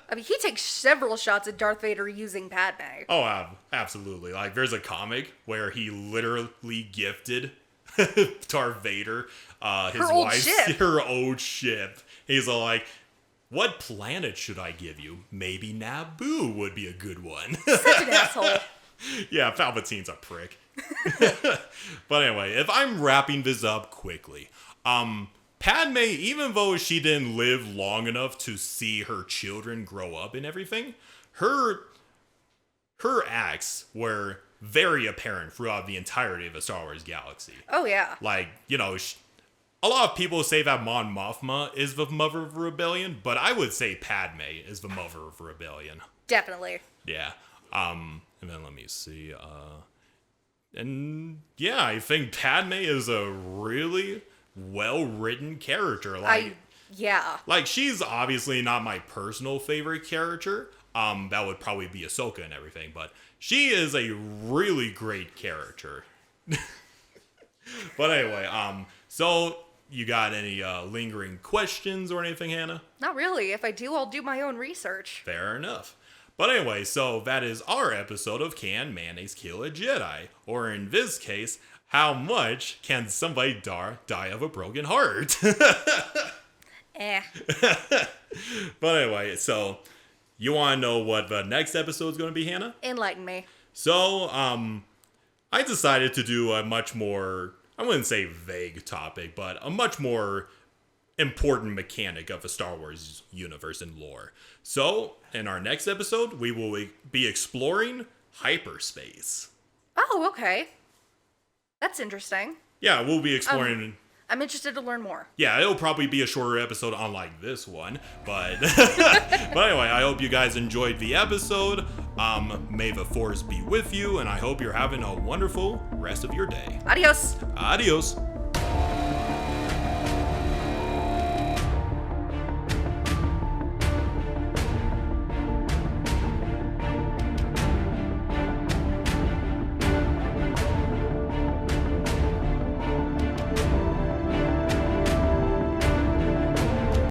I mean, he takes several shots at Darth Vader using Padme. Oh, absolutely. Like, there's a comic where he literally gifted Darth Vader her old ship. He's all like, What planet should I give you? Maybe Naboo would be a good one. Such an asshole. Yeah, Palpatine's a prick. But anyway, if I'm wrapping this up quickly, Padme, even though she didn't live long enough to see her children grow up and everything, her acts were very apparent throughout the entirety of the Star Wars galaxy. Oh, yeah. Like, a lot of people say that Mon Mothma is the mother of rebellion, but I would say Padme is the mother of rebellion. Definitely. Yeah. And then let me see. And yeah, I think Padme is a really well-written character. Like, she's obviously not my personal favorite character. That would probably be Ahsoka and everything, but she is a really great character. But anyway, so you got any lingering questions or anything, Hannah? Not really. If I do, I'll do my own research. Fair enough. But anyway, so that is our episode of Can Mayonnaise Kill a Jedi? Or in this case, how much can somebody die of a broken heart? But anyway, so you want to know what the next episode is going to be, Hannah? Enlighten me. So, I decided to do a much more, I wouldn't say vague topic, but a much more important mechanic of the Star Wars universe and lore. So, in our next episode, we will be exploring hyperspace. Oh, okay. That's interesting. Yeah, we'll be exploring... I'm interested to learn more. Yeah, it'll probably be a shorter episode unlike this one, but... But anyway, I hope you guys enjoyed the episode. May the Force be with you, and I hope you're having a wonderful rest of your day. Adios. Adios.